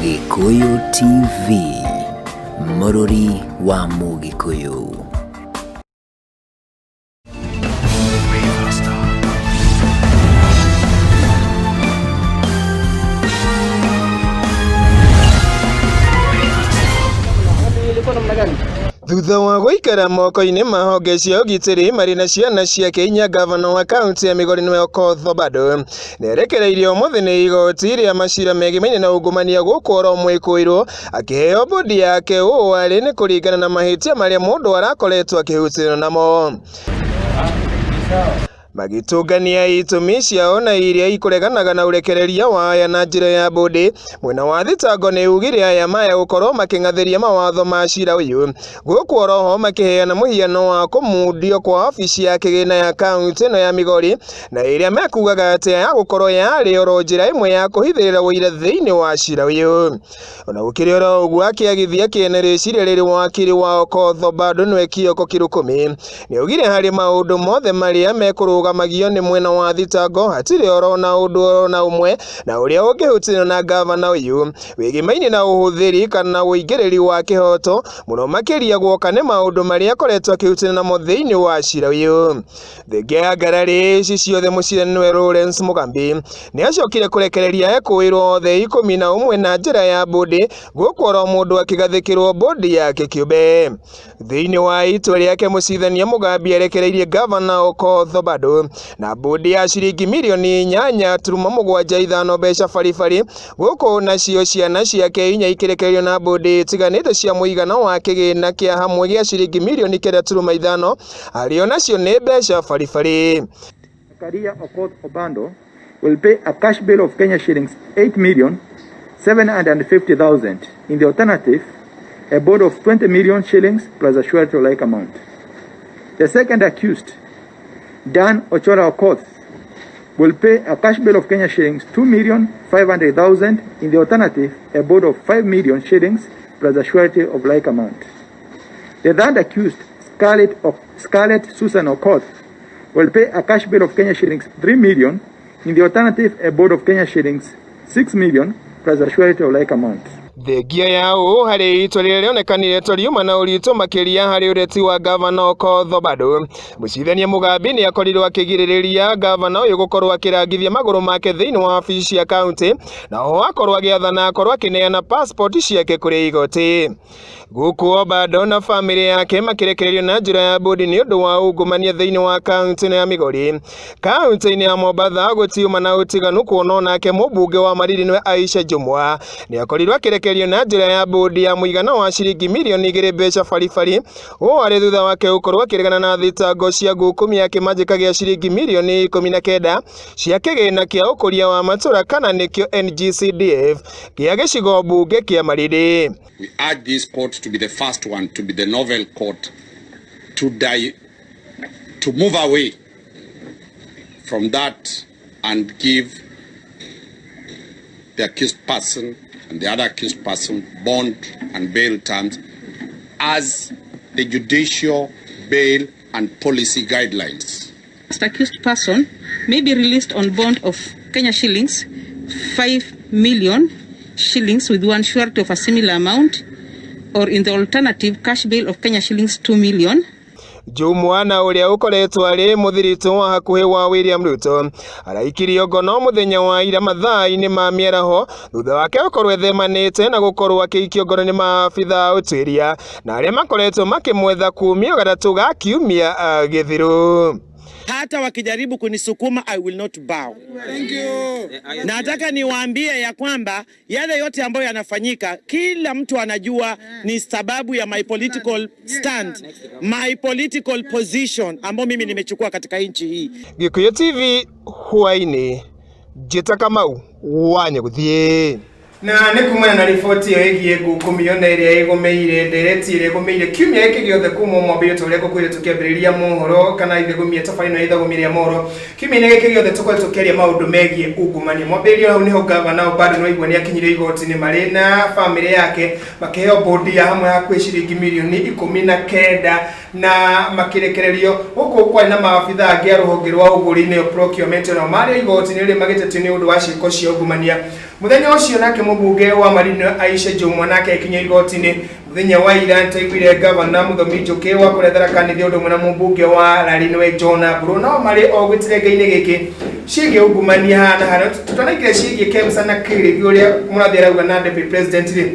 Gikuyu TV, Mũrũri wa Mũgĩkũyũ. Thutha wa gũikara moko-inĩ ma honge cia ũgitĩri marĩ na ciana ciake inya, gavana wa kaunti ya Migori nĩwe Okoth Obado nĩerekereirie ũmũthĩ nĩ igoti rĩa macira megimaine na ungumania gũkũ Oro Mwĩkũĩrwo, akĩheo bodi yake ũũ arĩ nĩ kũringana na mahĩtia marĩa mũndũ arakoretwo akĩhutĩrwo namo. Magitungania itũmi ciao na iria ikũreganaga na ũrekereria wa aya na njĩra ya bodi, mwena wa thitango nĩ ugire aya maya gũkorwo makĩng'athĩria mawatho ma cira ũyũ, gũkũ oroho makĩheana mũhiano wa kũmundio kwa ofici ya kĩgĩna ya kaunti ĩno ya Migori, na ĩrĩa mekugaga atĩ ya gũkorwo yarĩ oro njĩra ĩmwe ya kũhithĩrĩra ũira thĩinĩ wa cira ũyũ. Ona gũkĩrĩ oro ũguo, akĩagithia kĩene rĩciria rĩrĩ wakiri wa Okoth Obado nĩwe Kioko Kirukumi nĩaugire harĩ maũndũ mothe marĩa mekũrũgamagio nĩ mwena wa thitango hatirĩ oro na ũndũ oro na ũmwe na ũrĩa ũngĩhutĩrio na gavana ũyũ wĩgimaine na ũhũthĩri kana ũingĩrĩri wa kĩhoto, mũno makĩria guoka nĩ maũndũ marĩa akoretwo akĩhutĩrio namo thĩinĩ wa cira ũyũ. Thengia ya ngarari ici ciothe mũcira nĩwe Lawrence Mugambi nĩacokire kũrekereria ekũĩrwo othe 11 na njĩra ya bodi, gũkũ oro mũndũ akĩgathĩkĩrwo bodi yake kĩũmbe. Thĩinĩ wa itua rĩake mũcithania Mugambi erekereirie gavana Okoth Obado na bodi ya ciringi mirioni 8.75 mbeca baribari, gũkũ nacio ciana ciake inya ikĩrekererio na bodi itiganĩte cia mũigana wa kĩgĩna kĩa hamwe gĩa ciringi mirioni 9.5, arĩo nacio nĩ mbeca baribari. Zakaria Okoth Obado will pay a cash bill of Kenya shillings 8,750,000. In the alternative, a bond of 20 million shillings plus a surety like amount. The second accused, Dan Ochola Okoth, will pay a cash bill of Kenya shillings 2,500,000. In the alternative, a bond of 5 million shillings plus a surety of like amount. The third accused, Scarlett Susan Okoth, will pay a cash bill of Kenya shillings 3 million. In the alternative, a bond of Kenya shillings 6 million plus a surety of like amount. Thengia yao harĩ itua rĩrĩa rĩonekanire toriuma na ũritũ makĩria harĩ ũreti wa gavana Okoth Obado, mũcithania Mugambi nĩakorirwo akĩgirĩrĩria gavana ũyũ gũkorwo akĩrangithia magũrũ make thĩinĩ wa ofici ya kaunti, na oho akorwo agĩathana akorwo akĩneana passport ciake kũrĩ igoti. Gũkũ Obado na famĩlĩ yake makĩrekererio na njĩra ya bodi nĩ ũndũ wa ungumania thĩinĩ wa kaunti ya Migori. Kaunti-inĩ ya Mombatha gũtiuma na ũtiganu, kuona nake mũmbunge wa Mariri nĩwe Aisha Jumwa nĩakorirwo akĩrekererio na njĩra ya bodi ya mũigana wa ciringi mirioni 2 mbeca baribari, ũũ arĩ thutha wake gũkorwo akĩregana na thitango cia ngukumia kĩmanjĩka gĩa ciringi mirioni 19 cia kĩgĩna kĩa ũkũria wa matũra kana nĩkĩo NGCDF gĩa gĩcigo mbunge kĩa Mariri. We urge this court to be the first one, to be the novel court, to move away from that and give the accused person and the other accused person bond and bail terms as the judicial bail and policy guidelines. The accused person may be released on bond of Kenya shillings 5 million shillings with one surety of a similar amount, or in the alternative, cash bail of Kenya shillings 2 million. Jumwa na ũrĩa ũkoretwo arĩ mũthirito wa hakuhĩ wa William Ruto araikirio ngono mũthenya wa ira mathaa-inĩ ma mĩaraho thutha wake gũkorwo ethemanĩte na gũkorwo akĩikio ngono nĩ maabitha ũtuĩria na arĩa makoretwo makĩmwetha kumia gatatũ ga kiumia gĩthiru. Hata wakijaribu kunisukuma, I will not bow. Thank you. Nataka niwaambie ya kwamba yale yote ambayo yanafanyika, kila mtu anajua ni sababu ya my political stand, my political position ambayo mimi nimechukua katika nchi hii. Gikuyu TV hwaini, Jeta Kamau Wanyaguthie. Na nĩ kumana na riboti ĩyo ĩgiĩ ngukumio na ĩrĩa ĩgũmĩire ndereti ĩrĩa ĩgũmĩire kiumia gĩkĩ gĩothe kuma mwambĩrĩrio ta ũrĩa ngũkwĩrĩte tũkĩambĩrĩria mohoro kana ithegũmia tabarĩra ĩno ithegũmĩria mohoro. Kiumia gĩkĩ gĩothe tũkoretwo tũkĩaria maũndũ megiĩ ungumania. Mwambĩrĩrio hau nĩho gavana Obado nĩwaigua nĩakinyire igoti-inĩ marĩ na famĩlĩ yake makĩheo bodi ya hamwe hakuhĩ ciringi mirioni 19 na makĩrekererio gũkũ kwarĩ na maabitha angĩ a rũhonge rwa ũgũri nĩyo procurement nao marĩ igoti-inĩ rĩrĩa magĩtetio nĩ ũndũ wa ciĩko cia ungumania. muthenya ucio nake mubunge wa Marino Aisha Jumwa nake ikinya igoti-ini muthenya wa ira ntaiguire governor Muthomi Njuki wa kurethera kanitha undu mwana mubunge wa Larinwe John Aburo no mari ogwitirenga-ini giki ciĩgiĩ ungumania hana hana tutanaikire ciĩgiĩ Kemsa na Kĩrĩthi ũrĩa mũrathĩra uga na deputy president rĩ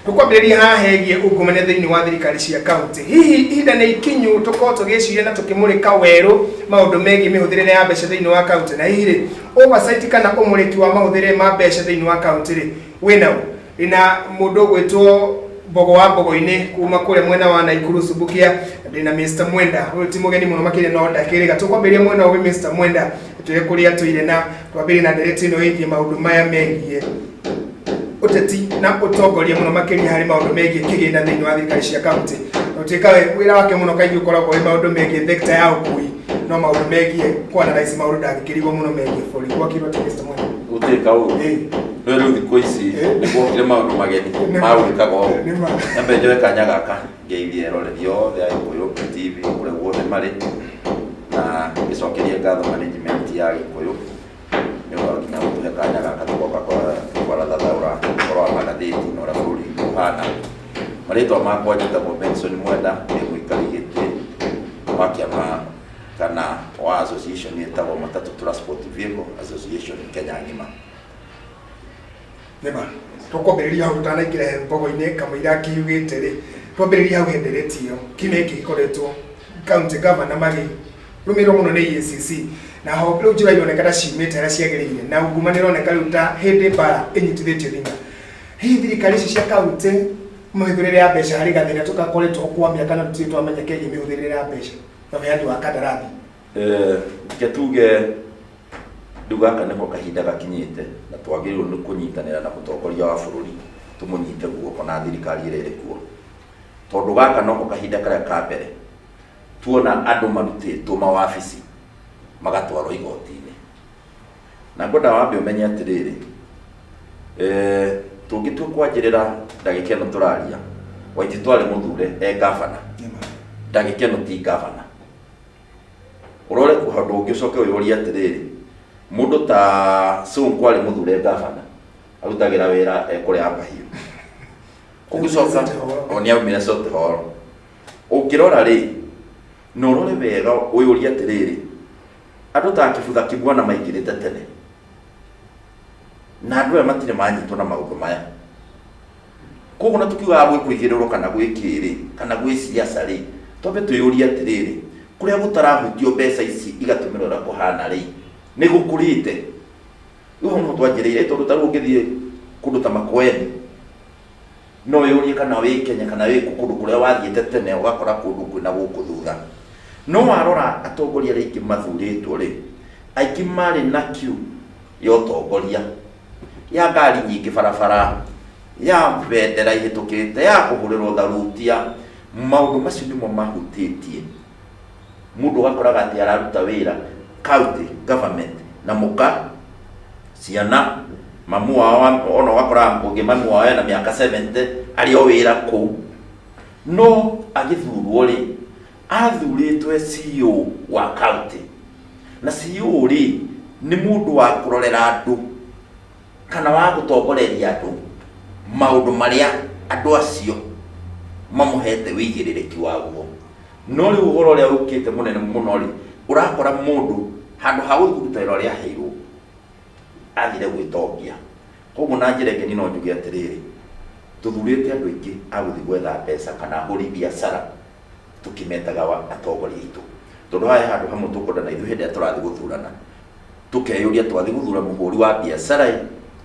tukwambĩrĩria haha hegie ungumania thĩinĩ wa thirikari cia kaunti hihi ihinda nĩ ikinyu tukorwo tũgĩciria na tũkĩmũrĩka werũ maũndũ megiĩ mĩhũthĩrĩre ya mbeca thĩinĩ wa kaunti na hihi rĩ oversight kana ũmũrĩki wa mahũthĩrĩre ma mbeca thĩinĩ wa kaunti rĩ wĩna ĩna mũndũ ũgwĩtwo Bogo wa Bogo-ini kuma kule mwena wa Naikuru Subukia ndina Mr Mwenda uyu ti mugeni muno makire no ndakiriga tukwambiria mwena wa Mr Mwenda tuye kuria tuire na twambiri na ndereti ino ingi maundu maya megie uteti na utongoria muno makiria hari maundu megie kigina thiini wa thirikari cia county utika wira wake muno kaingi ukoragwo wi maundu megie thekta ya ukui no maundu megie kwana raisi maundu ndangikirigwo muno megie bori kwa kirwa ti Mr Mwenda utika u rero thikũ ici nĩguo maũndũ mageni magwĩkaga ũũ nyambe njoe kanya gaka ngeithie eroreri othe a Gĩkũyũ TV kũrĩa guothe marĩ na gĩcokerie ngatho management ya Gĩkũyũ nĩ ũndũ nginya gũtũhe kanya gaka tũgoka kwarathathaũra ũhoro wa magathĩti na ũrĩa bũrũri ũhana. Marĩtwa makwa njĩtagwo Benson Mwenda nĩ mũikari gĩtĩ wa kĩama kana wa association ĩtagwo Matatu Transport Vehicle Association Kenya ng'ima. Nema tukwambĩrĩria hau tutanaingĩra Bogo-ini kamũira kiugĩte rĩ twambĩrĩria hau hendereti ĩyo kĩmwe gĩkoretwo county governor rũmĩrĩirwo mũno nĩ EACC na ho rĩu njĩra ironeka ciumĩte harĩa ciagĩrĩire na ungumania ĩroneka rĩu ta hĩndĩ mbara ĩnyitithĩtio thing'a hihi thirikari ici cia county mĩhũthĩrĩre ya mbeca harĩ gathĩna tũgakoretwo kwa mĩaka na tũtirĩ twamenya kegiĩ mĩhũthĩrĩre ya mbeca na wĩyathi wa kandarathi tuge rĩu gaka nĩko kahinda gakinyĩte na twagĩrĩirwo nĩ kũnyitanĩra na mũtongoria wa bũrũri tũmũnyite guoko na thirikari ĩrĩa ĩrĩ kuo tondũ gaka noko kahinda karĩa ka mbere tuona andũ marutĩtwo mawabici magatwarwo igoti-inĩ na ngwenda wambe ũmenye atĩrĩrĩ tũngĩtua kwanjĩrĩra ndagĩka ĩno tũraria Waititũ arĩ mũthure gavana ndagĩka ĩno ti gavana ũrore handũ ũngĩ ũcoke ũyũrie atĩrĩrĩ mundu ta Sonko ari muthure gavana arutagira wira kuri abahiu ugicoka oni au Minnesota hall ukirora ri no rore wega uyuria atiriri andu ta kibutha kibwana maingirite tene na andu matire manyitwo na maundu maya koguo na tukiuga gwikwigirirwo kana gwikiri kana gwiciaca ri tobe tuyuria atiriri kuria gutarahutio mbeca ici igatumirwo kuhana ri nĩ gũkũrĩte rĩu no twanjĩrĩire tondũ ta rĩu ũngĩthiĩ kũndũ ta Makueni no yũrie kana wĩ Kenya kana wĩ kũndũ kũrĩa wathiĩte tene ũgakora kũndũ kwĩna gũkũ thutha no warora atongoria arĩa aingĩ mathurĩtwo rĩ aingĩ marĩ na kiu ya ũtongoria ya ngari nyingĩ barabara ya bendera ihĩtũkĩte ya kũhũrĩrwo tharutia maũndũ macio nĩmo mahutĩtie mũndũ ũgakoraga atĩ araruta wĩra county government na muka ciana mamu wao ona wakora ũngĩ mamu wao na miaka 70 arĩ o wĩra kũ no agĩthurwo rĩ athurĩtwe CEO wa county na CEO rĩ nĩ mũndũ wa kũrorera andũ kana wa gũtongoreria andũ maũndũ marĩa andũ acio mamũhete wĩigĩrĩrĩki waguo no rĩu ũhoro ũrĩa ũkĩte mũnene mũno rĩ urakora mundu handu ha gũthuruta wĩra ũrĩa aheirwo athire gwĩtongia koguo na njĩra ĩngĩ no njuge atĩrĩrĩ tuthurĩte andũ aingĩ a gũthiĩ gwetha mbeca kana ahũri biacara tukimetaga atongoria aitũ tondũ haya handũ hamwe tũkwenda na ithuĩ hĩndĩ ĩrĩa tũrathiĩ gũthurana tukeyũria twathiĩ gũthura mũhũri wa biacara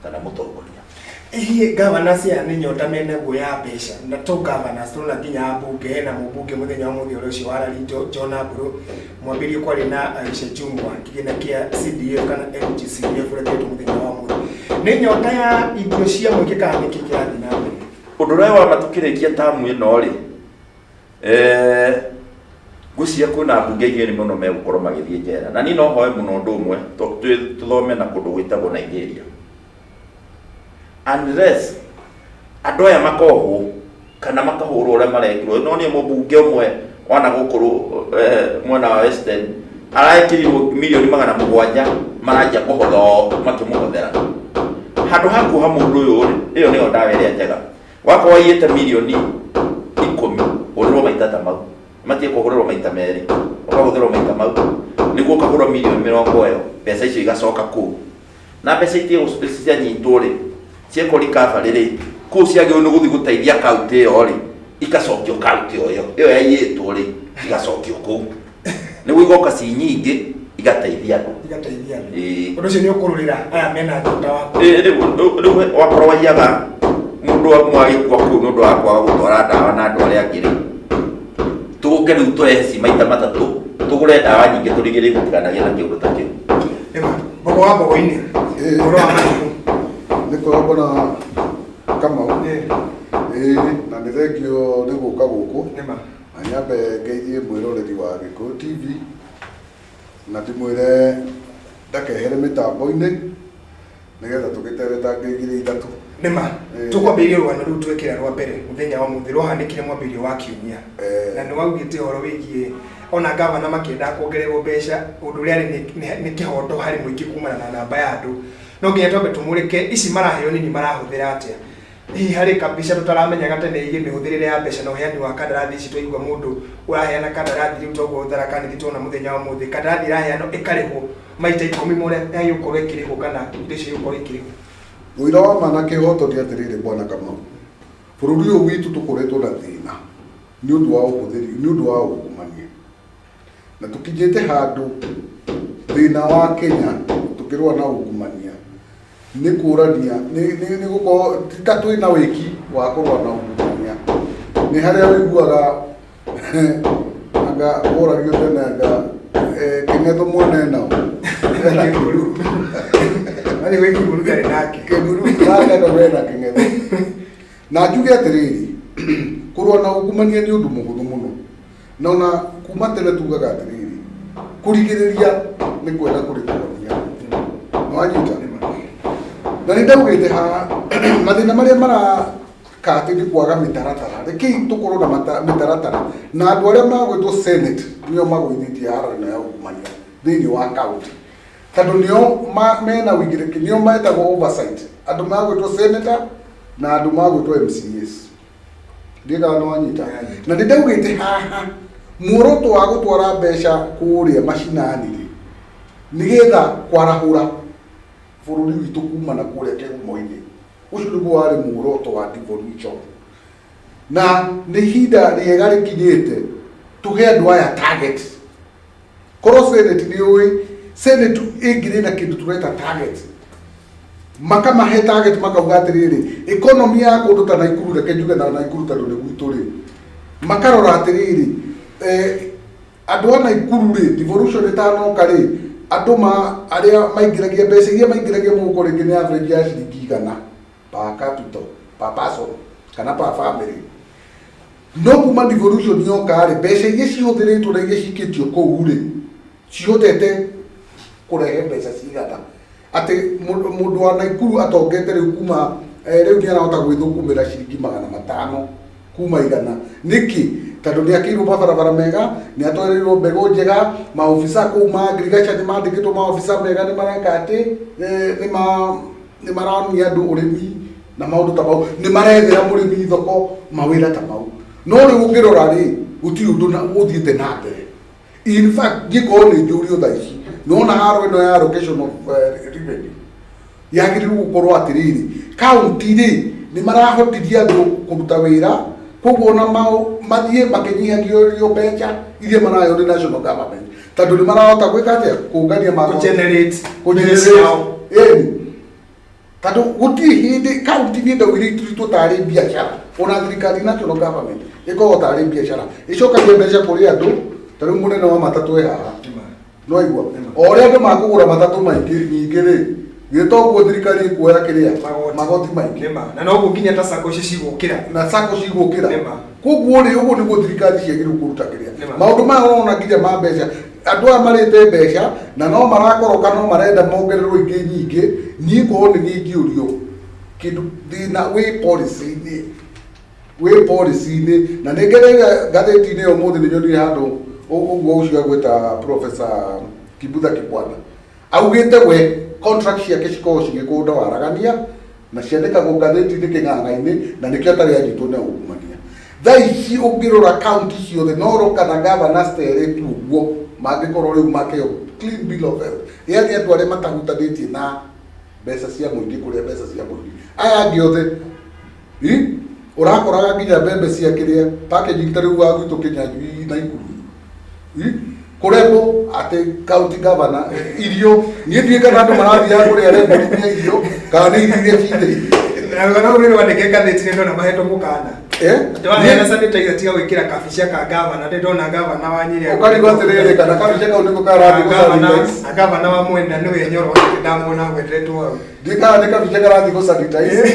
kana mũtongoria hihi gavana cia nĩ nyota mena guoya mbeca na to gavana tũrona nginya mbunge na mũmbunge mũthenya wa mũthia ũcio wa Larinwe John Aburo mwambĩrĩrio kwarĩ na Aisha Jumwa kĩgĩna kĩa CDF kana MGCDF ũretwo mũthenya wa mũthia nĩ nyota ya indo cia mũingĩ kana nĩ kĩrathiĩ na mbere ũndũ ũrĩa wa matukĩrĩkia tamu ĩno rĩ ngũcia kwĩna mbunge igĩrĩ mũno megũkorwo magĩthiĩ njera na niĩ no hoe mũno ũndũ ũmwe tũthome na kũndũ gwĩtagwo Nigeria unless andũ aya makohwo kana makahũrwo ũrĩa marekirwo no nĩ mũmbunge ũmwe wana gũkũrũ mwena wa Western araĩkĩrirwo milioni 700 maranjia kũhotho makĩmũhothera handu hakuha mundu uyu iyo niyo ndawa iria njega wakorwo waiyite milioni 10 urirwo maita ta mau matie kuhurirwo maita meri ukahuthirwo maita mau niguo ukagurwo milioni 20 iyo mbeca icio igacoka ku na mbeca itie cia nyitwo ri cieko recovery ri ku ciagirwo ni guthi guteithia kaunti iyo ri ikacokio kaunti iyo yaiyitwo ri igacokio ku niguo igoka ci nyingi igateithia undu ucio ni ukururira aya mena thutha waku riu wakorwo waiyaga mundu amwe agikua kuu ni undu wa kwaga gutwara ndawa na andu aria angĩ tuguke riu turehe maita matatu tugure ndawa nyingĩ turigĩrĩrie gutiganagia na kĩũndũ ta kĩu mbogo wa mbogo-inĩ ũhoro wa matukũ nĩ kwega mbona Kamau na nĩ thengio nĩ gũka gũkũ na nyambe ngeithie mwĩroreri wa Gĩkũyũ TV na ndĩmwĩre ndakehere mĩtambo-inĩ nĩgetha tũgĩtere ta ngiri ithatũ nĩma tũkwambĩrĩria rũgano rũu twekĩra rwa mbere mũthenya wa mũthĩ rwahanĩkire mwambĩrĩrio wa kiumia na nĩ waugĩte ũhoro wĩgiĩ ona gavana makĩenda kuongererwo mbeca ũndũ ũrĩa nĩ kĩhoto harĩ mũingĩ kumana na namba ya andũ no nginya twambe tũmũrĩke ici maraheo nini marahũthĩra atĩa hihi harĩ kabica tũtaramenyaga tene ĩgĩ mĩhũthĩrĩre ya mbeca na ũheani wa kandarathi ici twaigua mũndũ ũraheana kandarathi rĩu toguo tharakanĩthi tuona mũthenya wa mũthĩ kandarathi ĩraheanwo ĩkarĩhwo maita 10 mũrĩa yagĩgũkorwo ĩkĩrĩhwo kana indo icio igũkorwo ĩkĩrĩhwo wĩra wa manake hoto nĩ atĩrĩrĩ bwana Kamau bũrũri ũyũ witũ tũkoretwo na thĩna nĩ ũndũ wa ũhũthĩri nĩ ũndũ wa ungumania na tũkinyĩte handũ thĩna wa Kenya tũkĩrũa na ungumania nĩ kũrania nĩ gũkorwo ta twĩna wĩki wa kũrũa na ungumania nĩ harĩa wĩiguaga anga ũragio tene anga Kĩng'etho mwene nao ani wengi burugari nake keguru nake ndo wena Kĩng'etho na njuge atĩrĩrĩ kũrũa na ungumania nĩ ũndũ mũhũthũ mũno na ona kuma tene tugaga atĩrĩrĩ kũrigĩrĩria nĩ kwenda kũrigĩrĩria no anyita na nĩ ndaugĩte haha mathĩna marĩa marakatĩ nĩ kwaga mĩtaratara rĩkĩ tũkorwo na mĩtaratara na andũ arĩa magwĩtwo Senate nĩo magũithĩtie haaro ya ungumania thĩinĩ wa kaunti tondũ nĩo mena wĩigĩrĩki nĩo metagwo oversight andũ magwĩtwo senator na andũ magwĩtwo MCAs ndigaga no anyita na nĩ ndaugĩte haha muoroto wa gũtwara mbeca kũrĩa macinani nĩgetha kwarahũra bũrũri witũ kuma na kũrĩa kĩhumo-inĩ ũcio nĩguo warĩ muoroto wa devolution na nĩ ihinda rĩega rĩkinyĩte tũhe andũ aya target korwo Senate nĩ ũĩ Senate ĩngĩrĩ na kĩndũ tũreta target makamahe target makauga atĩrĩrĩ economy ya kũndũ ta Naikuru reke njuge na Naikuru tondũ nĩ gwitũ rĩ makarora atĩrĩrĩ andũ a Naikuru rĩ devolution ĩtanoka rĩ andũ arĩa maingĩragia mbeca iria maingĩragia mũhuko rĩngĩ nĩ average ya ciringi 100 per capita per person kana per family no kuma devolution yoka rĩ mbeca iria cihũthĩrĩtwo na iria cikĩtio kũu rĩ cihotete kũrehe mbeca cigana atĩ mũndũ wa Naikuru atongete rĩu kuma rĩu nĩ arahota gwĩthũkũmĩra ciringi 500 kuma 100 nĩkĩ tondũ nĩ akĩirwo mabarabara mega nĩ atwarirwo mbegũ njega maofisa kũu ma agriculture nĩ mandĩkĩtwo maofisa mega nĩ mareka atĩ nĩ maronia andũ ũrĩmi na maũndũ ta mau nĩ marethera mũrĩmi thoko mawĩra ta mau no rĩu ũngĩrora rĩ gũtirĩ ũndũ ũthiĩte na mbere in fact gĩkorwo nĩ njũrio thaa ici nona haro ĩno ya allocation of revenue yagĩrĩirwo gũkorwo atĩrĩrĩ kaunti rĩ nĩ marahotithia andũ kũruta wĩra koguo na mathiĩ makĩnyihagio mbeca iria marayo nĩ national government tondũ nĩ marahota gwĩka atĩa kũngania ma generate tondũ gũtirĩ hĩndĩ kaunti nĩ ndaugire itũritwo tarĩ biacara ona thirikari national government ĩkoragwo tarĩ biacara ĩcokagia mbeca kũrĩ andũ tarĩu mũnene wa matatũ haha no igua o ũrĩa andũ makũgũra matatũ maingĩ nyingĩ rĩ gĩtoguo thirikari ĩkuoya kĩrĩa magoti maingĩ na noguo nginya ta sacco ici cigũkĩra na sacco cigũkĩra koguo rĩ ũguo nĩguo thirikari ciagĩrĩirwo kũruta kĩrĩa maũndũ maya ũrona nginya ma mbeca andũ aya marĩte mbeca na no marakoroka no marenda mongererwo ingĩ nyingĩ niĩ ngorwo nĩ ingĩũrio kĩndũ thĩna wĩ policy-inĩ na nĩ ngereire ngathĩti-inĩ ũmũthĩ nĩ nyonire handũ ũguo ũcio agwĩta Professor Kibutha Kibwana augĩte we contract ciake cikorwo cigĩkũnda waragania na ciandĩkagwo ngathĩti-inĩ kĩng'ang'a-inĩ na nĩkĩo atarĩ anyitwo nĩ ungumania. Thaa ici ũngĩrora kaunti ciothe no roka na gavana Stereti ũguo mangĩkorwo rĩu makĩo clean bill of health, yaani andũ arĩa matahutanĩtie na mbeca cia mũingĩ kũrĩa mbeca cia mũingĩ. Aya angĩ othe ũrakoraga nginya mbembe cia kĩrĩa packaging ta rĩu wa gwitũ Kĩnyanjui na Ikuru kurembo ate county governor irio niĩ ndiĩ kana andũ marathiaga kũrĩa arĩa irio kana nĩ irio iria cindĩ na rĩu wandĩke ngathĩti-inĩ ndona mahetwo mũkana na sanitizer tiga gwĩkĩra kabicia ka gavana ndona gavana wa Nyĩrĩ ũkarigwo atĩrĩrĩ kana kabicia kau nĩko karathiĩ gũsanitize gavana wa Mwenda nĩwe Nyoro ndamwona gwetretwo hau ndikana nĩ kabicia karathiĩ gũsanitize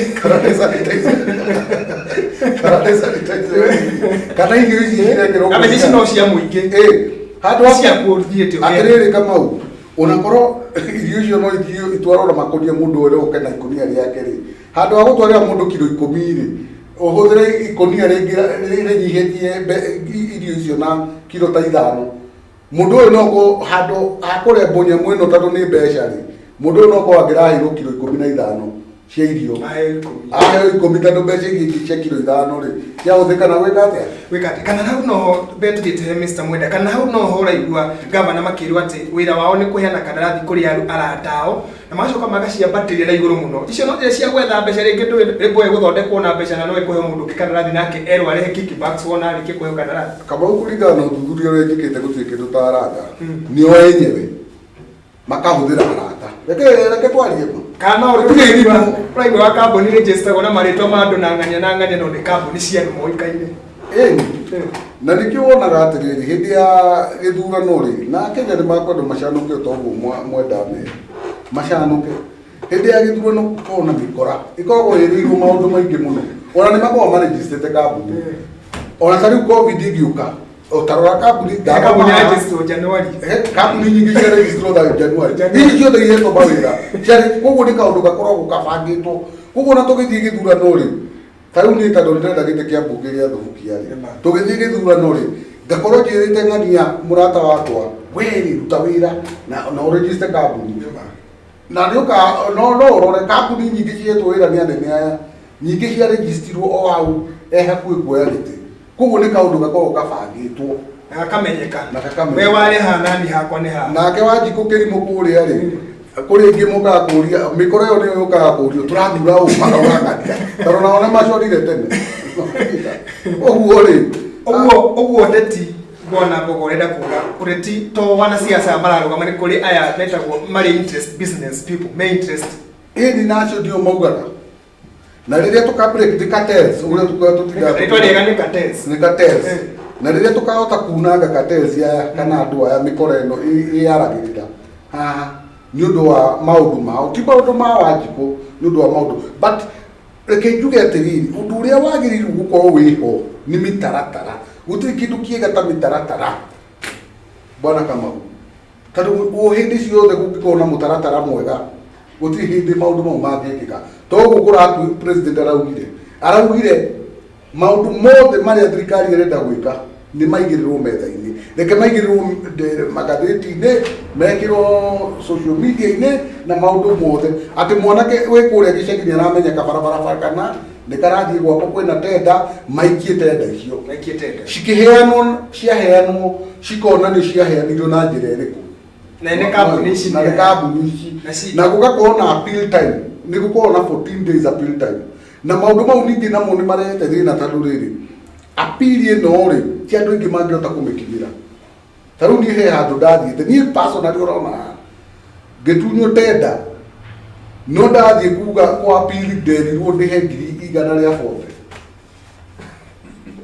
kana irio ici cirekĩrwo kabicia ici no cia mũingĩ handũ cia kũruthiĩte atĩrĩrĩ Kamau unakorwo irio icio no itwarwo na makũnia mũndũ ũrĩa ũke na ikũnia rĩake rĩ handũ ha gũtwarĩra mũndũ kilo 10 rĩ ũhũthĩre ikũnia rĩnyihĩtie irio icio na kilo ta 5 mũndũ ũyũ no handũ ha kũrembo nyamũ ĩno tondũ nĩ mbeca rĩ mũndũ ũyũ no kwagĩrahĩrwo kilo 15 cia irio aheo 10 tondũ mbeca ingĩ cia kilo 5 rĩ ciahũthĩka na gwĩka atĩa kana hau no betũgĩte Mr. Mwenda kana hau no ho ũraigua gavana makĩrwo atĩ wĩra wao nĩ kũheana kandarathi kũrĩ arataao na macoka magaciambatĩria na igũrũ mũno icio no cia gwetha mbeca rĩngĩ rĩmwe gũthondekwo na mbeca na no ĩkũhe mũndũ kandarathi nake erwo arehe kickbacks wona arĩkie kũheo kandarathi Kamau kũringana na ũthuthuria ũrĩa njĩkĩte gũtirĩ kĩndũ ta arata nĩo enyewe makahũthĩra arata reke twarie kana ũrĩmi wa kambuni register na marĩtwa ma andũ na ng'ania no nĩ kambuni cia andũ moĩkaine na nĩkĩo wonaga atĩrĩrĩ hĩndĩ ya gĩthurano rĩ na Kenya nĩ makwenda macanũke ũtongu Mwenda me macanũke hĩndĩ ya gĩthurano gũkorwo na mĩkora ĩkoragwo ĩrĩirwo maũndũ maingĩ mũno ona nĩ makoragwo marĩgĩcĩte kambuni ona ta rĩu COVID ĩgĩũka utarora kambuni ya register January kambuni nyingĩ cia register January hihi ciothe ihetwo mawĩra ciarĩ koguo nĩ kaũndũ gakoragwo kabangĩtwo koguo na tũgĩthiĩ gĩthurano rĩ tarĩu niĩ tondũ ndĩrenda gĩtĩ kĩa mbunge gĩa Thubukia rĩ tũgĩthiĩ gĩthurano rĩ ngakorwo njĩrĩte ng'ania mũrata wakwa wee ruta wĩra na ũregister kambuni na no ũrore kambuni nyingĩ cihetwo wĩra nĩ anene aya nyingĩ cia registrwo o hau hakuhĩ kuoya gĩtĩ koguo nĩ kaũndũ gakoragwo kabangĩtwo na kamenyeka we warĩ hanani hakwa nĩ ha nake Wanjikũ Kĩrimũ kũrĩa rĩ kũrĩ ingĩ mũkaga kũria mĩkora ĩyo nĩyo yũkaga kũrio tũrathura ũũ magaũragania tondũ nao nĩ macorire tene ũguo rĩ ũguo ndeti bona Mbogo ũrenda kuga ũreti to wanasiasa mararũgama nĩ kũrĩ aya metagwo marĩ interest business people main interest ĩni nacio ndio maugaga na rĩrĩa tũka-break the cartels ũrĩa nĩ cartels na rĩrĩa tũkahota kunanga cartels aya kana andũ aya mĩkora ĩno ĩyaragĩrĩra haha nĩ ũndũ wa maũndũ mao ti maũndũ ma Wanjikũ nĩ ũndũ wa maũndũ but reke njuge atĩrĩrĩ ũndũ ũrĩa wagĩrĩirwo gũkorwo wĩho nĩ mĩtaratara gũtirĩ kĩndũ kĩega ta mĩtaratara bwana Kamau tondũ hĩndĩ ciothe gũngĩkorwo na mũtaratara mwega gũtirĩ hĩndĩ maũndũ mau mangĩkĩka to gũkũra president araugire maũndũ mothe marĩa thirikari ĩrenda gwĩka nĩ maigĩrĩrwo metha-inĩ reke maigĩrĩrwo magathĩti-inĩ mekĩrwo social media-inĩ na maũndũ mothe atĩ mwanake wĩ kũrĩa gĩcagi nĩ aramenyeka barabara kana nĩ karathiĩ gwako kwĩna tenda maikie tenda icio cikĩheanwo ciaheanwo cikona nĩ ciaheanirwo na njĩra ĩrĩkũ na nĩ kambuni ici na gũgakorwo na appeal time nĩ gũkorwo na 14 days appeal time na maũndũ mau ningĩ namo nĩ marehete thĩna tondũ rĩrĩ appeal ĩno rĩ ti andũ aingĩ mangĩhota kũmĩkinyĩra ta rĩu niĩ he handũ ndathiĩte niĩ personally ũrona ngĩtunywo tenda no ndathiĩ kuga kwa appeal nderirwo ndĩhe 140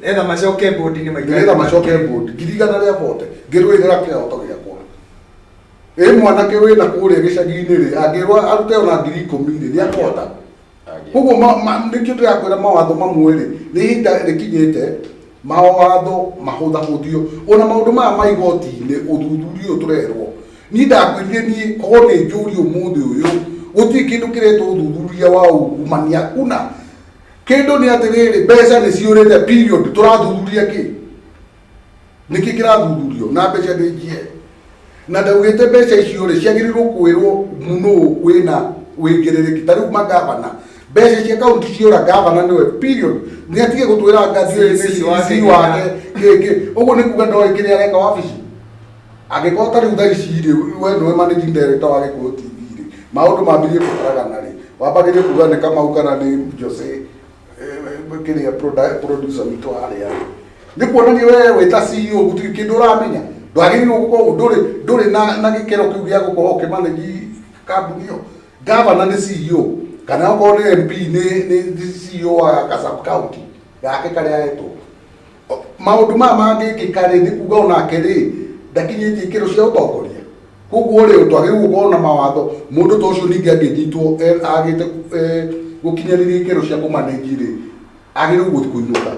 etha macoke board-inĩ maingĩ macoke board 140 ngĩrũĩrĩra kĩhoto gĩakwa mwanake wĩna kũrĩa gĩcagi-inĩ rĩ angĩrwo arute ona 10,000 rĩ nĩakũhota koguo nĩkĩo ndĩrakwĩra mawatho mamwe rĩ nĩ ihinda rĩkinyĩte mawatho mahũthahũthio ona maũndũ maya ma igoti-inĩ ũthuthuria ũyũ tũrerwo niĩ ndakwĩrire niĩ korwo nĩ njũri ũmũthĩ ũyũ gũtirĩ kĩndũ kĩretwo ũthuthuria wa ungumania kuna kĩndũ nĩ atĩrĩrĩ mbeca nĩ ciũrĩte period tũrathuthuria kĩ nĩkĩ kĩrathuthurio na mbeca nĩ njie na ndaugĩte mbeca icio rĩ ciagĩrĩirwo kwĩrwo mũno wĩna wĩigĩrĩrĩki ta rĩu magavana mbeca cia kaunti ciora gavana niwe period ni atige gutwira ngazi ni wake giki uguo ni kuga ndoe kiri areka wabici agikota riu thari ciri we no managing director wa Gikuyu TV ri maundu mambirie kutaragana ri wambagirie kuga ni kama ukana ni Jose kiri producer mitu aria ni kuonania wewe wita CEO gutiri kindu uramenya ndwagiriirwo gukorwo nduri na gikero kiu gia gukorwo ukimanage kambuni yo gavana ni CEO kana ukorwo ni MP ni CEO wa Kasarani County gake karia eto maundu mangi kikari ni kuga onake ri ndakinyitie ikero cia utongoria koguo ri twagiriirwo gukorwo na mawatho mundu to ucio ningi anginyitwo agite gukinyariria ikero cia kumanage ri agiriirwo guthi kuinuka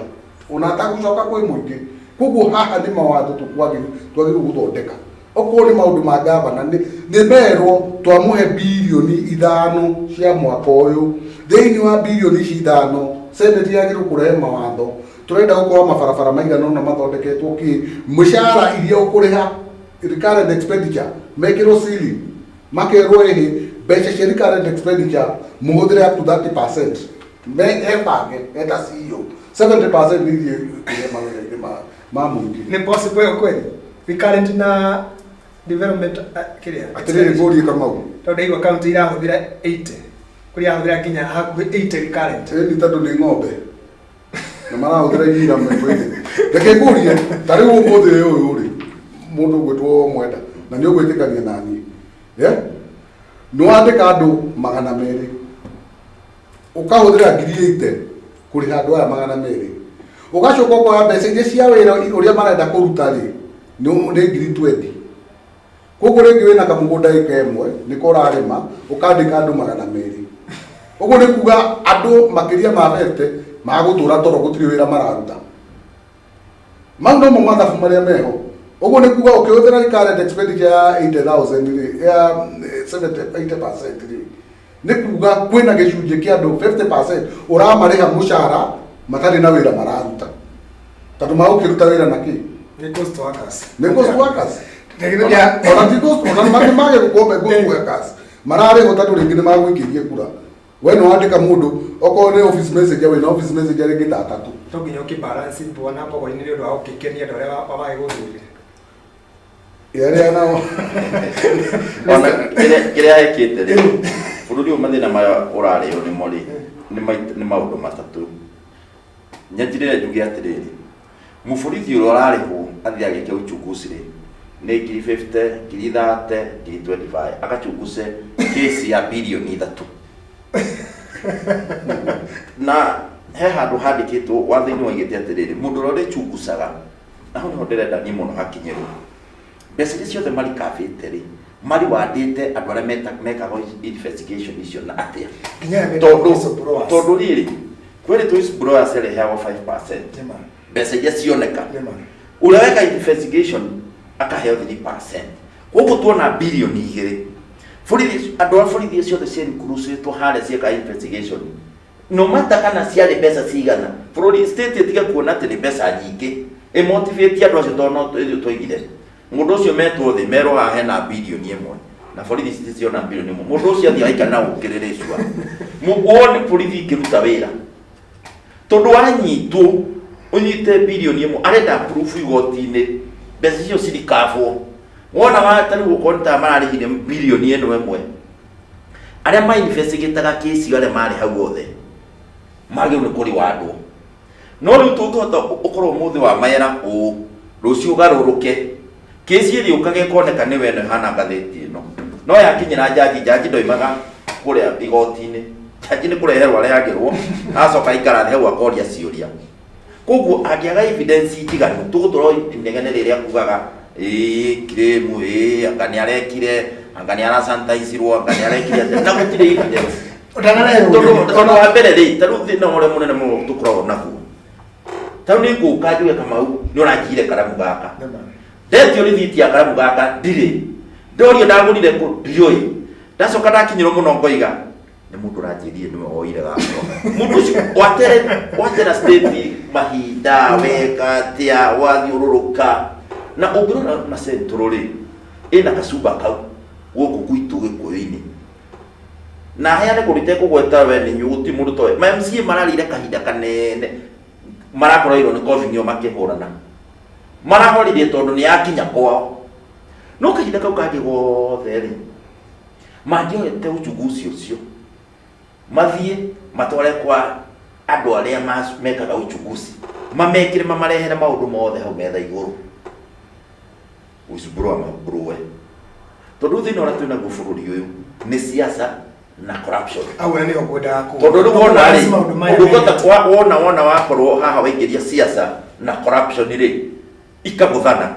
ona atagucoka kwi muingi koguo haha ni mawatho twagiriirwo guthondeka okorwo ni maundu ma gavana ni merwo twamuhe bilioni 5 cia mwaka uyu thiini wa bilioni 5 senate yagiriirwo kurehe mawatho turenda gukorwo mabarabara maigana na mathondeketwo ki mushara iria ukuriha recurrent expenditure mekirwo ceiling makerwo ehe mbeca cia recurrent expenditure muhuthire up to 30% ebange eta CEO 70% ni mamungi ni possible kweli recurrent na development kiria atiriri ngori kama u tondu igwa county irahuthira 80 kuria huthira kinya hakuhi 80 recurrent ni tondu ni ng'ombe na marahuthira ira mwene reke ngurie tari umuthi uyu ri mundu gwitwo mwenda na ni ugwitikania nani no andika andu 200 ukahuthira 80 kuri handu aya 200 ugacoka kwa mbeca iria cia wira uria marenda kuruta ri ni 20 koguo ringi wina kamugunda ika imwe niko urarima ukandika andu 200 uguo ni kuga andu makiria ma 50 magutura toro gutiri wira mararuta mau no mathabu maria meho uguo ni kuga ukihuthira recurrent expenditure ya 80,000 ya 80% ni kuga kwina gicunje kia andu 50% uramariha mushara matari na wira mararuta tondu maukiruta wira naki ni cost workers ona tikos ona mage gukombe gusworkers marare gotatu ringi ni magwikirie kura we no andika mundu oko ni office message we no office message ringi tatatu to nginya ki balance bona hapo kwa nini ndio au kikenia ndio baba iguzuri yale anao ona kire ekite ri bururi umathina maya urario ni mori ni maundu matatu nyajire njugi atiriri mufurithi uro ararihwo athiage ke uchunguzi ri ni 50 30 25 akachunguse kesi ya bilioni 3 na he handu handikitwo watho-ini waigite atiriri mundu uri chungusaga naho niho ndirenda ni muno hakinyirwo mbeca iria ciothe mari kabite ri mari wandite andu aria mekaga investigation icio na atia tondu riri kweri whistleblower areheagwo 5% mbeca iria cioneka uria weka investigation akaheo 3%. Koguo tuona bilioni 2 borithi andu a borithi ciothe cienkurusitwo haria cieka investigation no mata kana ciari mbeca cigana bururi state itiga kuona ati ni mbeca nyingi emotivate andu acio tono twoigire mundu ucio metwo thi merwo hena bilioni 1 na borithi citiciona bilioni 1 mundu ucio athi aika na ukiririswa muone borithi ikiruta wira tondu anyitwo unyite bilioni 1 arenda proof igoti-ini mbeca icio cirikabwo wona watari gukonta mararihire bilioni 1 aria ma investigataga case aria mari hau othe magi ni kuri wandwo no riu tungihota ukorwo muthi wa mayera u rucio garuruke case iri ukage koneka ni wene hana ngatheti ino no yakinyira jaji ndoimaga kuria igoti-ini jaji ni kureherwo aria yagirwo acoka ikara thi hau akoria ciuria koguo angiaga evidence itiganu tugutoro inegene riria kugaga kiremu angani arekire angani ara sanitizeirwo angani arekire na gutire evidence tondu wa mbere ri taru thina ore munene mu tukoragwo naguo taru ni nguka njuge Kamau ni uranjire karamu gaka ndetio rithiti ya karamu gaka ndire ndorio ndagurire ku ndioi ndacoka ndakinyirwo muno ngoiga ni mundu ranjirie ni woire gako mundu ucio watera state mahinda weka tia wathiururuka na ungirora na central ri ina kasuba kau guku gwitu Gikuyu-ini na heane kurite kugweta we ni nyuguti mundu to ma MC mararire kahinda kanene marakorwo ni coffee nyo makihurana marahorire tondu ni akinya kwao no kahinda kau kangi gothe ri mangioete uchuguzi ucio mathie matware kwa andu aria mekaga uchuguzi mamekire mamarehere maundu mothe hau metha iguru usuburo mabruwe tondu thina ora twina gubururi uyu ni siasa na corruption awe ni okwenda ko tondu rubona ri ndugota kwa wona wakorwo haha waingiria siasa na corruption ri ikabuthana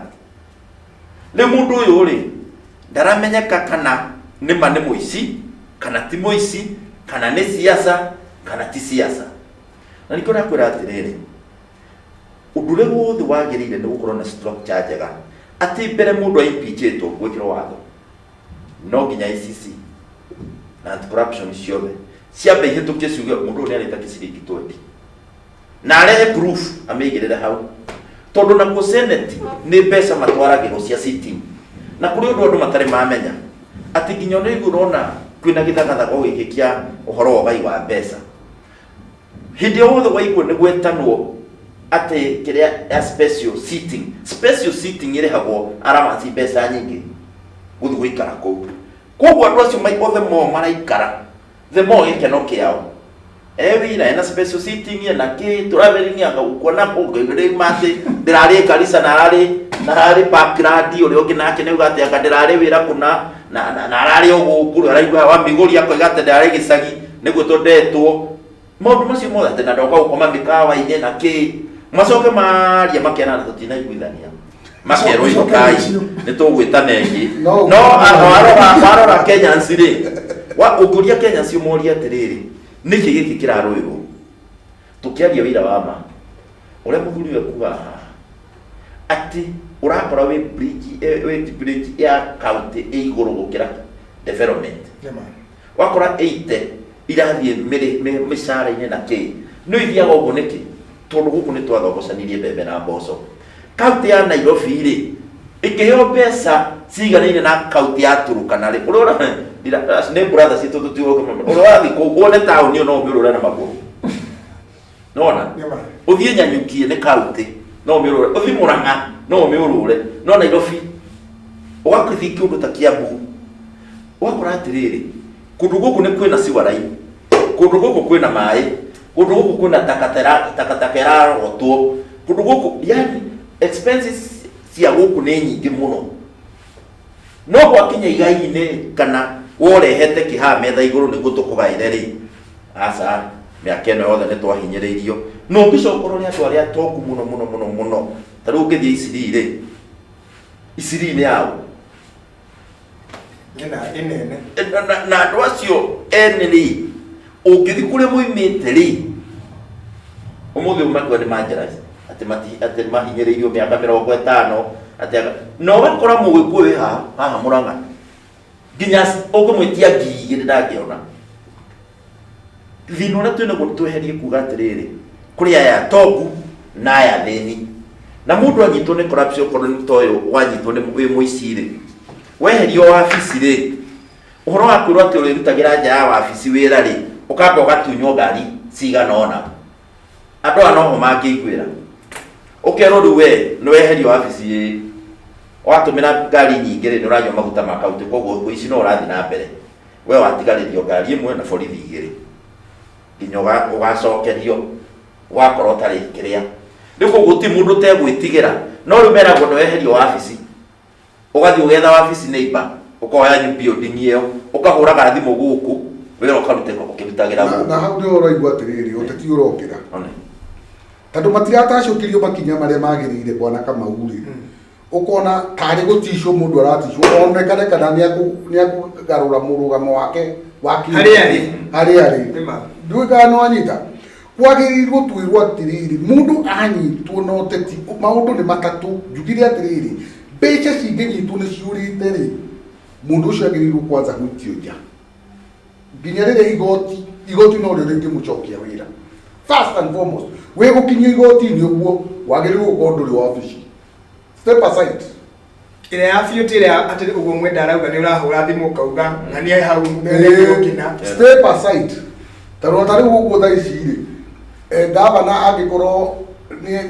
le mundu uyu ri ndaramenyeka kana ni mane muici kana ti muici kana ni siasa kana ti siasa na nikona kwira atiriri udule wothe wagirire ni gukorwo na structure njega ati mbere mundu aimpeachetwo gwikirwo watho no nginya ICC na corruption ciothe ciambe ihitukie ciuge mundu ni arita kiciringi 20 na arehe proof ameigirire hau tondu na ku senate ni mbeca matwaragirwo cia sitting na kuri andu matari mamenya ati nginya ni gurona kwina githagathaga wikikia uhoro wa gai wa mbeca hindi wothe waigwo ni gwetanwo ati kiria ya special sitting ire hagwo arama ci mbeca nyingi guthu guikara ko koguo andu acio mai othe mo maraikara the more ikeno kiao wira ena special sitting na ki traveling anga ukona ko ngere mate ndirari kanisa na ari background uri ogi nake ne ugate akadirari wira kuna na arari ogukuru araigwa wa migori yako igate ndirari gicagi niguo tondetwo maundu macio mothe tena ndoka ukoma mikawa ine na ki macoke maria makena na tutina iguithania makero ikai nitugwitana ingi no arora Kenya nsiri wa ukuria Kenya cio moria atiriri niki giki kiraruirwo tukiaria wira wa ma ure muthuri we kuga ati urakora we bridge ya county iguru gukira development wakora 80 irathie mishara ine na ki no ithiaga uguo niki tondu guku ni twathogocanirie mbembe na mboco county ya Nairobi ri ikiheo mbeca ciganaine na county ya Turukana ri urora ne brothers itu tutio kama urora thiko wone town yo no mirura na maguru nona uthie nyanyukie ne county no mirura uthie Murang'a no mirure no Nairobi ugakuthiki undu ta Kiambu wakora atiriri kundu guku ni kwina siwarai kundu guku kwina mai kundu guku kwina takatera rotwo kundu guku yani expenses cia guku ni nyingi muno no gwakinya igai-ini kana worehete kiha metha iguru niguo tukugaire ri asa miaka ino yothe ni twahinyiriirio no ngicokorwo ni andu aria tongu muno taru ngithie isiri ni yao inene na andu acio eneri ungithi kuria muimite ri umuthi umakwa ni manjeras ati mahinyiriirio miaka 50 ati no bakora mugikuwe haha Murang'a nginya ugumwitia ngigi ndagiona thino na twina gutweherie kuga atiriri kuri aya togu na aya thini na mundu anyitwo ni corruption kono ni toyo wanyitwo ni muiciri weherio wabici ri uhoro wa kwirwo ati urutagira nja ya wabici wira ri ukamba ugatunywo ngari cigana ona andu anoho mangĩiguĩra ũkerwo rĩu we nĩ weherio wabici watumĩra ngari nyingĩ rĩ nĩ ũranyua maguta ma kaunti koguo ici no ũrathiĩ na mbere we watigarĩrio ngari ĩmwe na borithi igĩrĩ nginya ũgacokerio wakorwo ũtarĩ kĩrĩa rĩu koguo ti mũndũ ũtegwĩtigĩra no rĩu meragwo nĩ weherio wabici ũgathiĩ ũgetha wabici neighbor ũkoya building ĩyo ũkahũraga thimũ gũkũ wĩra ũkarutĩka ũkĩrutagĩra gũkũ na hau nĩ ũraigua atĩrĩrĩ ũteti ũrokĩra tondu matiratacukirio makinya maria magirire bwana Kamau-ri ukona tari guticwo mundu araticwo onekane kana ni akugarura murugamo wake hari nduiga no anyita kwagirirwo twirwo atiriri mundu anyitwo no teti maundu ni matatu njugire atiriri mbeca cinginyitwo ni ciurite ri mundu ucio agirirwo kwanza gwitio nja nginya rĩrĩa igoti no rĩo rĩngĩmũcokia wĩra first and foremost we gukinyia igoti-inĩ ũguo wagĩrĩirwo gũkorwo ndũrĩ wabici step aside ile afio tire ati ugo mwenda arauga ni urahura thimu kauga na ni hau mbele ukina step aside taro tari ugo tha iciri gavana agikorwo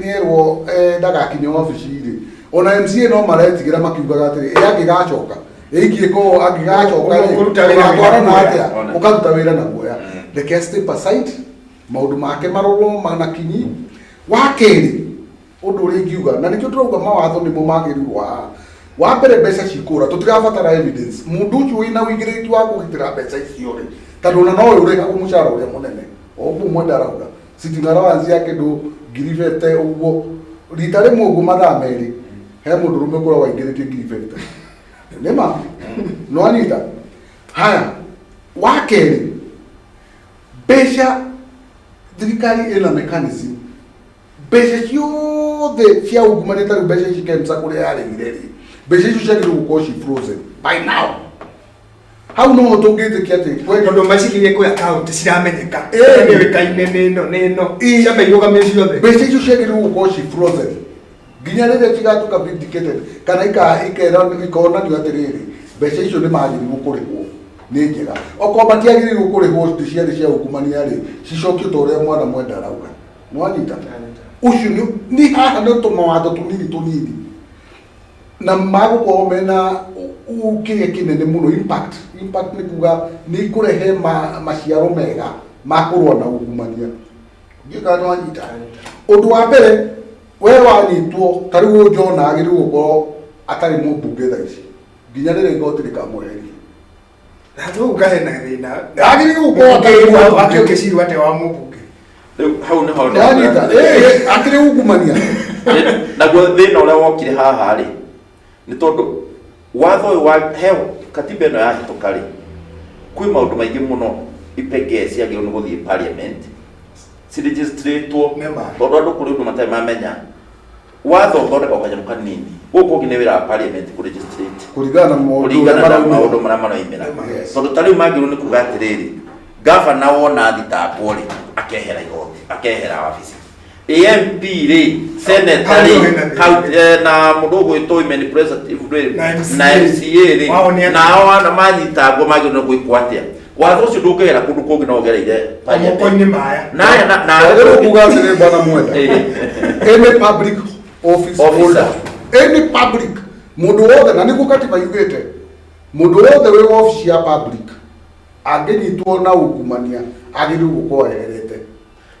nierwo ndagakinye office iri ona MCA no maretigira makiugaga atiri agigacoka ingiko agigacoka ugatwara na atia ukaruta wira na guoya reke step aside maundu make marorwo manakinyi wakeri undu uri ngiuga na nikio turauga mawatho nimo magirirwa wa mbere mbeca cikura tutirabatara evidence mundu ucio wina wigiriti wa kugitira mbeca icio ri tondu na no uri umushara uria munene ogu mwenda arauga sitingara wanzi yake ndu ngirivete uguo rita rimwe uguo mathaa meri he mundu rume kura waingiritie ngirivete nema no anita haya wakeri mbeca thirikari ina mechanism mbeca ciothe cia ungumania tari mbeca cikemsa kuria yaregire mbeca icio ciagirwo gukorwo ci frozen by now hau no tungitikia ati tondu macikirie kwa account ciramenyeka ni wikaine nino ciambe irugamio ciothe mbeca icio ciagirwo gukorwo ci frozen nginya riria cigatuka vindicated kana ikonanio atiriri mbeca icio ni magirwo kurihwo ni njega okorwo matiagirwo kurihwo ciari cia ungumania ri cicokio ta uria mwana mwenda arauga mwanyita ucio ni haha no tumawatho tunini na magukorwo mena ukiria kinene muno impact ni kuga ni kurehe maciaro mega makurwa na ungumania ngika no anyita undu wa mbere we wanyitwo tariu John agirirwo gukorwo atari mubunge tha ici nginya riria igoti rikamweheria hatu ukahena thina agirirwo gukorwo akĩũkĩcirwo atĩ wa mubunge hau nĩ ho akĩrĩ ungumania naguo thĩna ũrĩa wokire haha rĩ nĩ tondũ watho ũyũ wa heo katiba ĩno yahĩtũka rĩ kwĩ maũndũ maingĩ mũno ipengee ciagĩrĩirwo nĩ gũthiĩ parliament ciregistrĩtwo tondũ andũ kũrĩ ũndũ matarĩ mamenya watho ũthondeka kanyamũ kanini gũkũ ũngĩ nĩ wĩra wa parliament kũregistrate kũringana na maũndũ marĩa maraumĩra tondũ tarĩu magĩrĩirwo nĩ kuga atĩrĩrĩ gavana wona thitango rĩ akehera igoti akehera wabici MP rĩ senator rĩ na mũndũ ũgwĩtwo women representative rĩ na MCA rĩ nao ana manyitango magĩrĩirwo nĩ gwĩkwo atĩa watho ũcio ndũngĩgera kũndũ kũngĩ no ũgereire moko-inĩ maya na kuga atĩrĩ bwana mwenda any public office holder any public mundu wothe na nĩguo katiba yugĩte mundu wothe wĩ office ya public angĩnyitwo na ungumania agĩrĩirwo gũkorwo eherete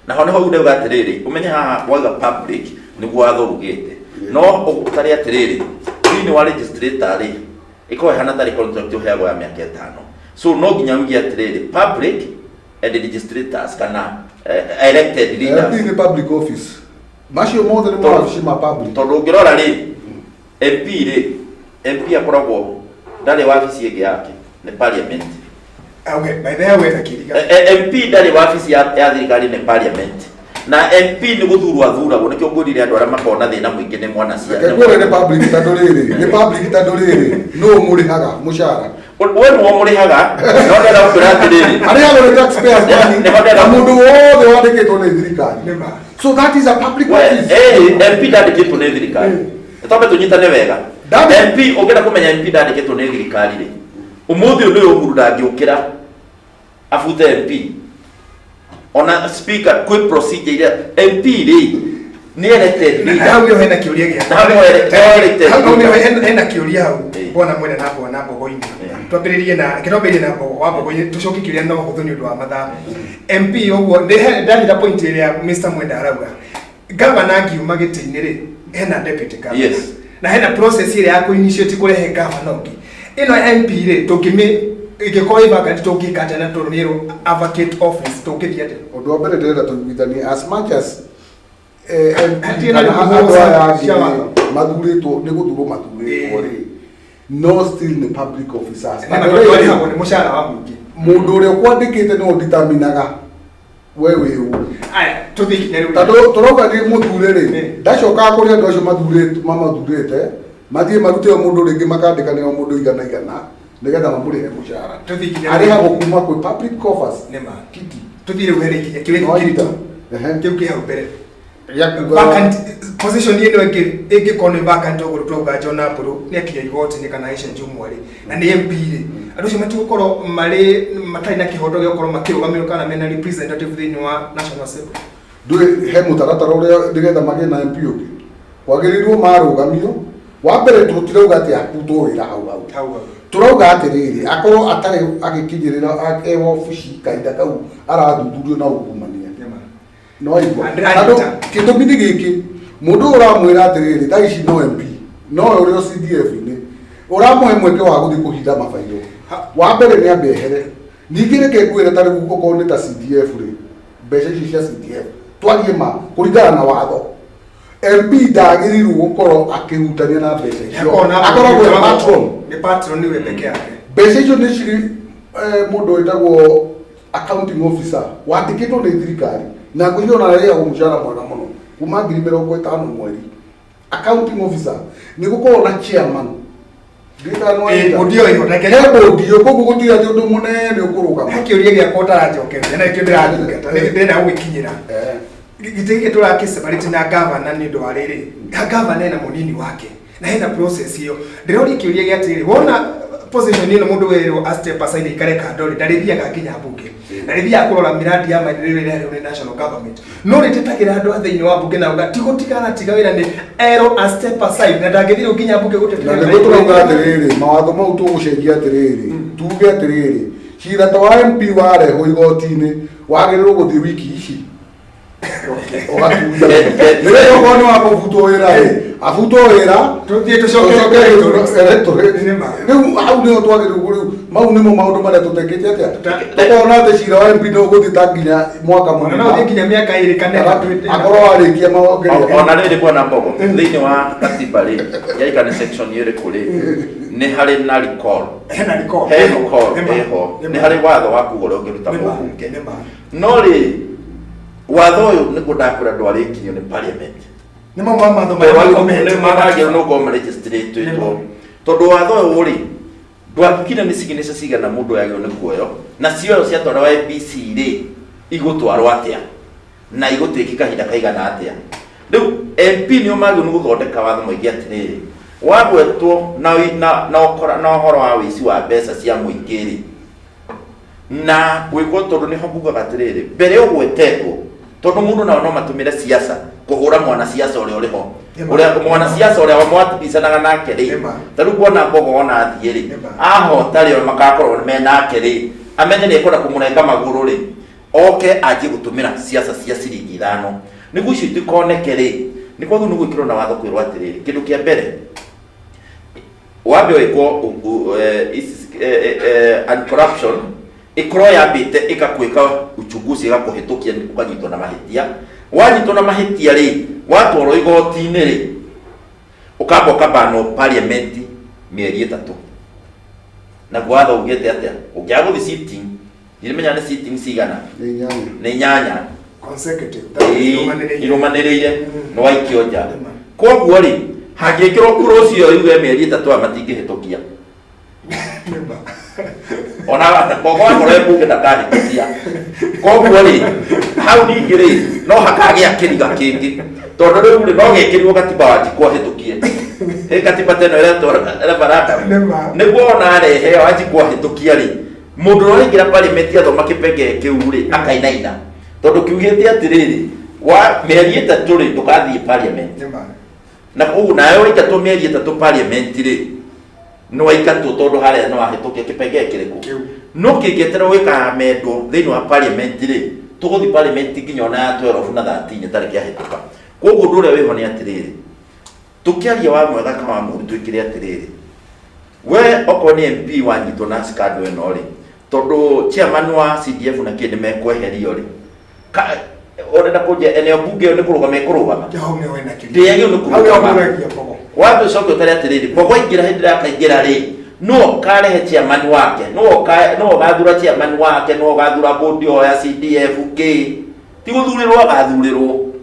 na ho nĩho uga atĩrĩrĩ ũmenye haha wauga public nĩguo watho ugĩte no ũtarĩ atĩrĩrĩ thĩinĩ wa registrator rĩ ĩkorwo ĩhana tarĩ contract ũheagwo ya mĩaka 5 so no nginya uge atĩrĩrĩ public and registrators kana elected leaders in public office macio mothe nĩ mawabici ma public tondũ ũngĩrora rĩ MP rĩ MP akoragwo ndarĩ wabici ĩngĩ yake nĩ parliament. Okay, by the way takiriga MP ndarĩ wabici ya thirikari nĩ parliament na MP nĩ gũthurwo athuragwo nĩkĩo ngũrire andũ arĩa makona thĩna mũingĩ nĩ mwana cia nĩ public tandũ rĩrĩ no mũrĩhaga mũcara we nĩwo mũrĩhaga no ndĩrenda gũkwĩra atĩrĩrĩ arĩhagwo nĩ taxpayers money na mũndũ wothe wandĩkĩtwo nĩ thirikari so that is a public office MP ndandĩkĩtwo nĩ thirikari tondũ tũnyitane wega MP ũngĩenda kũmenya MP ndandĩkĩtwo nĩ thirikari rĩ ũmũthĩ ũyũ nĩ ũmuru ndangĩũkĩra afute MP ona speaker kwĩ procedure iria MP rĩ nĩ elected hau nĩho hena kĩũria gĩa hau nĩho hena kĩũria hau bona mwene na bona Mbogo-inĩ twambĩrĩrie na Mbogo wa Mbogo-inĩ tũcoke kĩũria no hũthũ nĩ ũndũ wa mathaa MP ũguo ndanyita point ĩrĩa Mr. Mwenda arauga gavana ngiuma gĩtĩ-inĩ rĩ hena deputy governor na hena process ĩrĩa ya kũ-initiate kũrehe gavana ũngĩ ĩno MP rĩ ingĩkorwo ĩbanga tũngĩkata na tũrũmĩrwo advocate office tũngĩthiĩ atĩ ũndũ wa mbere ndĩrenda tũiguithanie as much as mathurĩtwo nĩ gũthurwo mathurĩtwo rĩ no still nĩ public officers nĩ mũcara wa mũingĩ mũndũ ũrĩa ũkwandĩkĩte nĩ ũnditaminaga we wĩ ũ tondũ tũrauga nĩ mũthure rĩ ndacokaga kũrĩ andũ acio mamathurĩte mathiĩ marute o mũndũ rĩngĩ makandĩka nĩo mũndũ igana nĩgetha mamũrĩhe mũcara arĩhagwo kuma kwĩ public coffers kiti tũthiĩ rĩu kĩu kĩ hau mbere vacant position yenu eke kone vacant oguru twoga John Apuru ne kinya igoti ni kana Aisha Jumwari na ni MP ri andu cio matigukoro mari matai na kihoto gyo koro makirugamiro kana mena representative thini wa National Assembly ndui he mutaratara uria ndigetha mage na MP uki wagirirwo marugamio wa mbere tutirauga ati akuto wira hau turauga atiriri akorwo atari agikinyirira ewa ofici kaida kau arathuthurio na ugumania no ibo ando kitumini giki mundu uramwira atiriri taici no MP no uri o CDF ni uramuhe mweke wa guthi kuhitha mabairo wa mbere ni ambehere ningire ke kwira tari guko ni ta CDF ri mbeca cia CDF twarie ma kuringana na watho MP ndagiriru gukoro akihutania na mbeca icio akoragwo ni patron niwe peke yake mbeca icio ni ciri mundu wetagwo accounting officer wandikitwo ni thirikari na kuiona rĩrĩa umushara mwega muno kuma 50 mweri accounting officer ni gukorwo na chairman mudio iho take mudio koguo gutira ti undu munene ukuruga hakiuria gia kota njokere na ikio ndirathugata ni ndena gwikinyira gitege turakiseparate na governor ni ndo ariri governor na munini wake na hena process hiyo ndirori kiuria gia tiri wona position ino mundu wero a step aside ikareka ndori ndarithia gakinya bunge ndarithia kurora miradi ya maendeleo ile ya national government no ritetagira andu athinyi wa bunge na ugatigana tiga wira ni ero a step aside na ndagithire ukinya bunge gutetea na guturuga atiriri mawatho mau tugucenjia atiriri tuge atiriri cira to MP wareho igoti-ini wagirirwo guthi wiki ici ogatuja nire ukono wa kuvutwo wira avutwo wira tuthie tucoke riu hau ni twagiriru riu mau nimo maundu maria tutekete atia tukona ati cira wa MP no guthi ta nginya mwaka mwana no uthie nginya miaka iri kana akorwo arikia maongerera ona riri kwa mbogo thiini wa katiba ri yaikane section iri kuri ni hari na recall ni hari watho wa kugora ungiruta bunge no ri watho uyu ni kudakura ndwarikinyo ni parliament ni mama matho maragiro no go registrate tondu watho uyu ri ndwakire ni signature cigana mundu yagio ni kuoyo na cio ciatwara wa ABC ri igutwarwo atia na igutikika hinda kaigana atia riu MP ni umagio ni guthondeka watho mwingi atiriri wagwetwo na ukora na horo wa wici wa mbeca cia muingiri na gwikwo tondu ni hobuga gatiriri mbere ugwetetwo tondu mundu no matumire siasa kuhura mwana siasa uri uriho uria mwana siasa uria mwatibicanaga nake ri taru kuona mbogo ona athie ri aho tari makakorwo menake ri amenye ni ikora kumurenga maguru ri oke aje gutumira siasa cia ciringi 5 niguo icio itikoneke ri ni kwa guo gwikirwo na watho kwirwo atiriri kindu kia mbere wambe wiko and corruption ikoro yambite ikakwika uchunguzi igakuhitukia ukanyitwo na mahitia wanyitwo na mahitia ri watworo igoti-ini ri ukamba ukabano parliament mieri 3 na gwatho ugete atia ukiaguthi sitting irimenya ni sitting cigana ni nyanya consecutive irumaniriire no waikio nja koguo ri hangikirwo kuro cio yuge mieri 3 amatingihitukia ona bogo akore bunge ndakari kutia koguo ri hau ningi ri no hakagia kiriga kingi tondu riu ri no gekirwo katiba wanjikwo hitukie katiba teno ira barata niguo ona rehe wanjikwo hitukia ri mundu no ingira parliament athoma kipenge kiu ri akainaina tondu kiugite atiriri wa mieri 3 ri tukathie parliament na koguo nayo ikatwo mieri 3 parliament ri no waikatwo tondu haria no ahituke kipenge kiriku no kigitera wika mendo thiini wa parliament ri tuguthi parliament nginya na 12 na 13 tariki ahituka koguo ndu uria wiho ni atiriri tukiaria wa mwega kama mundu twikire atiriri we oko ni MP wanyitwo na scandal eno ri tondu chairman wa CDF na kindi mekweherio ri orenda kuja eneo bunge ni kurugama kurugama ndiagio ni kurugama watu soko tare atiriri bogo ingira hindi akaingira ri no karehe chairman wake no gathura chairman wake no gathura board ya CDF ke ti guthurirwo gathurirwo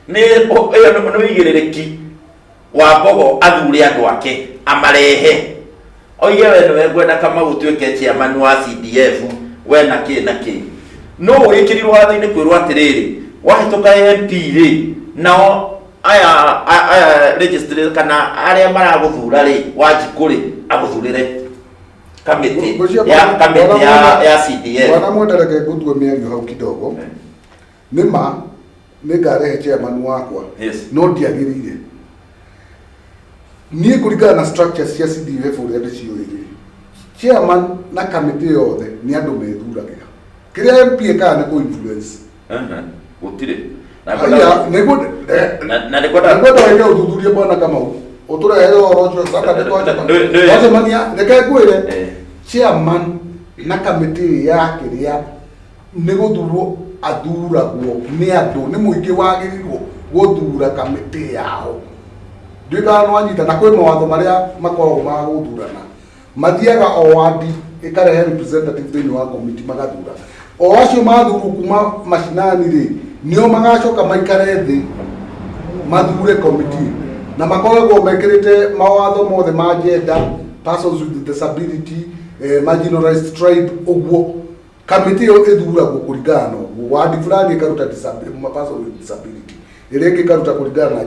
ni no igirereki wa bogo athure andu ake amarehe oige we no gwenda kama gutweke chairman wa CDF we na ki no wikirirwo watho-ini kwirwo atiriri wahituka MP ri nao aya register kana aria maraguthura ri wajikuri aguthurire kamiti ya CDF. Bwana mwendereke gutwe mĩario hau kidogo nĩma nĩngarehe chairman wakwa no ndiagĩrĩire niĩ kũringana na structures cia CDF ũrĩa ndĩciũĩrĩ chairman na kamĩtĩ yothe nĩ andũ methuragĩra kĩrĩa MP ekaga nĩ kũ-influence gũtirĩ na nĩkwenda wende ũthuthurie Bwana Kamau ũtũrehere ũhoro ũcio twacemania reke ngwĩre chairman na kamĩtĩ ya kĩrĩa nĩ gũthurwo athuragwo nĩ andũ nĩ mũingĩ wagĩrĩirwo gũthura kamĩtĩ yao ndĩkaga nwanyita na kwĩ mawatho marĩa makoragwo ma gũthurana mathiaga o wadi ĩkarehe representative thĩinĩ wa committee magathura o acio mathurwo kuma macinani rĩ nĩo magacoka maikare thĩ mathure committee na makoragwo mekĩrĩte mawatho mothe ma gender, persons with disability, marginalized tribe ũguo kamĩtĩ ĩyo ĩthuragwo kũringana na ũguo wadi fulani ĩkaruta person with disability ĩrĩa ĩngĩ ĩkaruta kũringana na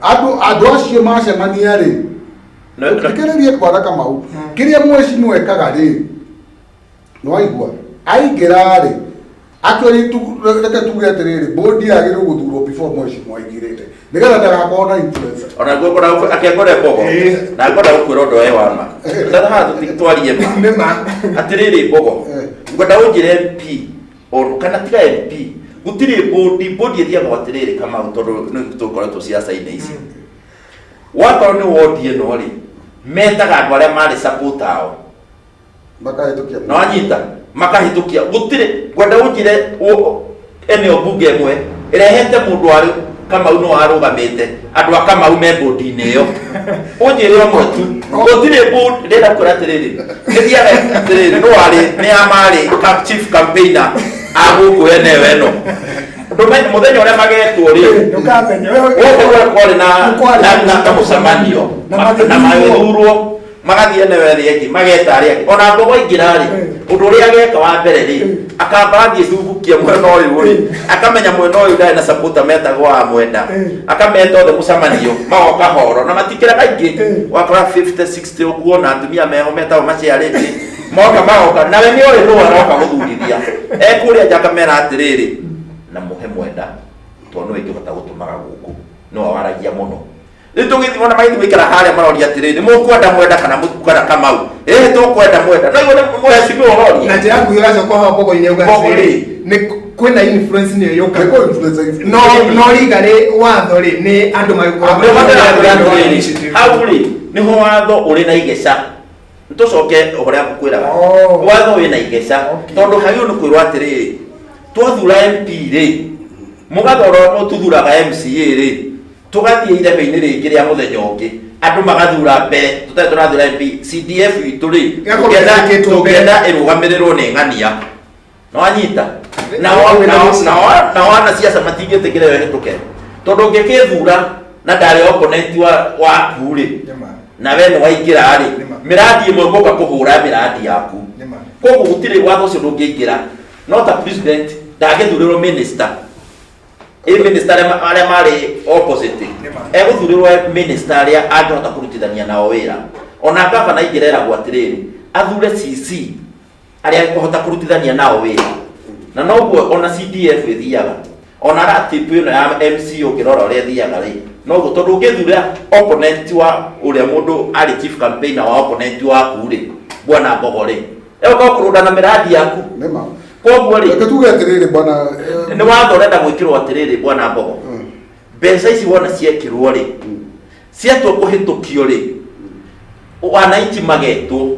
andũ acio macemania rĩ thikĩrĩrie Bwana Kamau kĩrĩa mwecimwe ekaga rĩ nĩwaigua aingĩra rĩ actually reke tuge atĩrĩrĩ bodi yagĩrĩirwo gũthurwo before mwecimwe aingĩrĩte nĩgetha ndagakorwo na influence ona ngũkora akĩngore Mbogo na ngwenda gũkwĩra ũndũ ũyũ wa ma ndana haha tũtwarie ma atĩrĩrĩ Mbogo ngwenda ũnjĩre MP kana tiga MP gũtirĩ bodi ĩthiaga atĩrĩrĩ Kamau tondũ nĩ tũkoretwo ciaca-inĩ ici wakorwo nĩ wodi ĩno rĩ metaga andũ arĩa marĩ support ao makahĩtũkia no anyita makahĩtũkia gũtirĩ ngwenda ũnjĩre eneo bunge ĩmwe ĩrehete mũndũ arĩ Kamau no arũgamĩte andũ a Kamau me bodi-inĩ ĩyo ũnjĩre ũmwe tu gũtirĩ bodi ndĩrenda kwĩra atĩrĩrĩ ĩthiaga atĩrĩrĩ no arĩ nĩ amarĩ chief campaigner agũkũ eneo ĩno mũthenya ũrĩa magetwo rĩ ũgũkorwo na mũcemanio na magĩthurwo magathiĩ eneo ĩrĩa ĩngĩ mageta arĩa angĩ ona Mbogo aingĩra rĩ ũndũ ũrĩa ageka wa mbere rĩ akamba athiĩ thumbukia mwena ũyũ rĩ akamenya mwena ũyũ ndarĩ na supporter metagwo wa mwenda akameta othe mũcemanio magoka horo na matikĩra kaingĩ wakora 50-60 ũguo na atumia meho metagwo maciarĩte moka nawe nĩ ũrĩ nũũ aroka gũthurithia ekũrĩa nja akamera atĩrĩrĩ na mũhe mwenda tondũ nĩwe ingĩhota gũtũmaga gũkũ nĩwe waragia mũno rĩu tũgĩthiĩ ona magĩthiĩ gũikara harĩa maroria atĩrĩrĩ mũkwenda mwenda kana mũkwenda Kamau tũkwenda mwenda no iwe mũhecimio ũroria na njĩra nguhĩ ũgacoka ho Mbogo-inĩ uga nĩ kwĩna influence nĩyo yũka no riga rĩ watho rĩ nĩ andũ hau rĩ nĩho watho ũrĩ na igeca nĩtũcoke ũrĩa ngũkwĩraga watho wĩna igeca tondũ hagĩrĩirwo nĩ kwĩrwo atĩrĩrĩ twathura MP rĩ mũgathora mũtuthuraga MCA rĩ tugathiĩ irebe-inĩ rĩngĩ rĩa mũthenya ũngĩ andũ magathura mbere tũtarĩ tũrathura MP CDF itũ rĩ tũngĩenda ĩrũgamĩrĩrwo nĩ ng'ania no anyita na wana ciaca matingĩtĩkĩre we hĩtũke tondũ ũngĩkĩthura na ndarĩ opponent waku rĩ na we nĩ waingĩra rĩ mĩradi ĩmwe ngũka kũhũra mĩradi yaku koguo gũtirĩ watho ũcio ndũngĩingĩra no ta president ndangĩthurĩrwo minister minister arĩa marĩ opposite egũthurĩrwo minister arĩa angĩhota kũrutithania nao wĩra ona gavana aingĩreragwo atĩrĩrĩ athure CC arĩa ekũhota kũrutithania nao wĩra na noguo ona CDF ĩthiaga ona ratibu ĩno ya MC ũngĩrora ũrĩa ĩthiaga rĩ noguo tondũ ũngĩthura opponent wa ũrĩa mũndũ arĩ chief campaigner wa opponent waku rĩ Bwana Mbogo rĩ egũka kũrũnda na mĩradi yaku koguo rĩ reke tuge atĩrĩrĩ Bwana nĩ watho ũrenda gwĩkĩrwo atĩrĩrĩ Bwana Mbogo mbeca ici wona ciekĩrwo rĩ ciatua kũhĩtũkio rĩ wananchi magetwo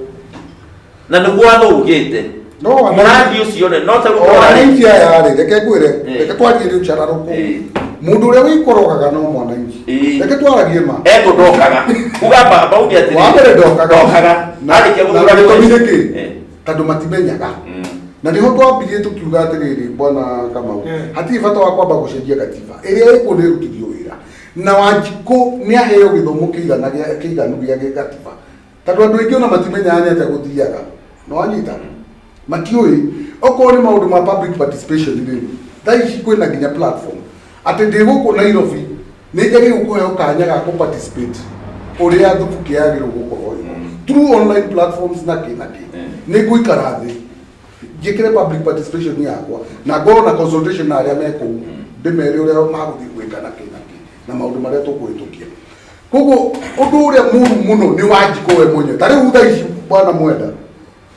na nĩguo watho ugĩte mũradi ũcio no tarũko wananchi aya rĩ reke ngwĩre reke twarie rĩu cararũkũ mũndũ ũrĩa wĩkorogaga no mwananchi reke twaragie ma ndokaga ugamba baundi atĩrĩrĩ wa mbere ndokaga arĩkia gũthura gĩtũmi tondũ matimenyaga na niho twambirie tukiuga atĩrĩrĩ Bwana Kamau hatirĩ bata wa kwamba gũcenjia katiba ĩrĩa ĩkũ nĩ ĩrutithio wĩra na Wanjikũ nĩ aheo gĩthomo kĩiganu gĩa gĩkatiba tondũ andũ aingĩ ona matimenyaga nĩ atĩa gũthiaga no anyita matiũĩ okorwo nĩ maũndũ ma public participation rĩ taishi kwena nginya platform ati ndi guku Nairobi ni njagi gukuheo kanya ga ku participate uria thubuki yagirwo gukorwo through online platforms na kinaki ni guikara thi jikire public participation yakwa na ngorwo na consultation na aria meko ndimere uria maguthi gwika na kinaki na maundu maria tukwitukia koguo undu uria muru muno ni wajiko we mwenye tari utha ici bwana mwenda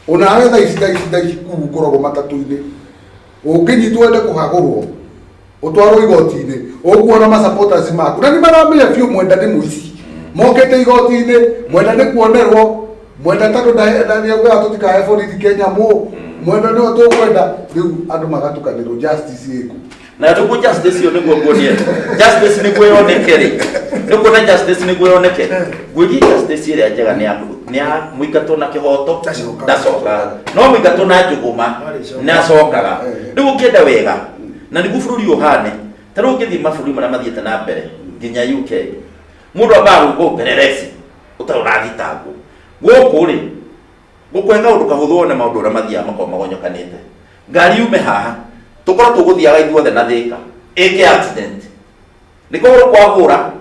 unawe tha ici kuu korogwo matatu-ini unginyitwo ende kuhagurwo utwarwo igoti-ini ukuona ma supporters maku na ni maramenya biũ mwenda ni muici mokete igoti-ini mwenda ni kuonerwo mwenda tatu ndaniauga tutikae borithi Kenya mwenda niyo tukwenda riu andu magatukanirwo justice iku na tuku justice yo niguo nguonie justice niguo yonekere niguo na justice niguo yoneke gwiji justice iria njega ni ya muingatwo na kihoto ndacoka no muingatwo na njuguma na cokaga riu ukienda wega na niguo bururi uhane taro ngithi maburi maria mathiete na mbere nginya UK mundu ambaga gupereresi utaurathitangwo guku ri gukwenga undu kahuthu na maundu uria mathia makao magonyokanite ngari ume haha tukora tuguthiaga ithuothe na thika eke accident niko kwagura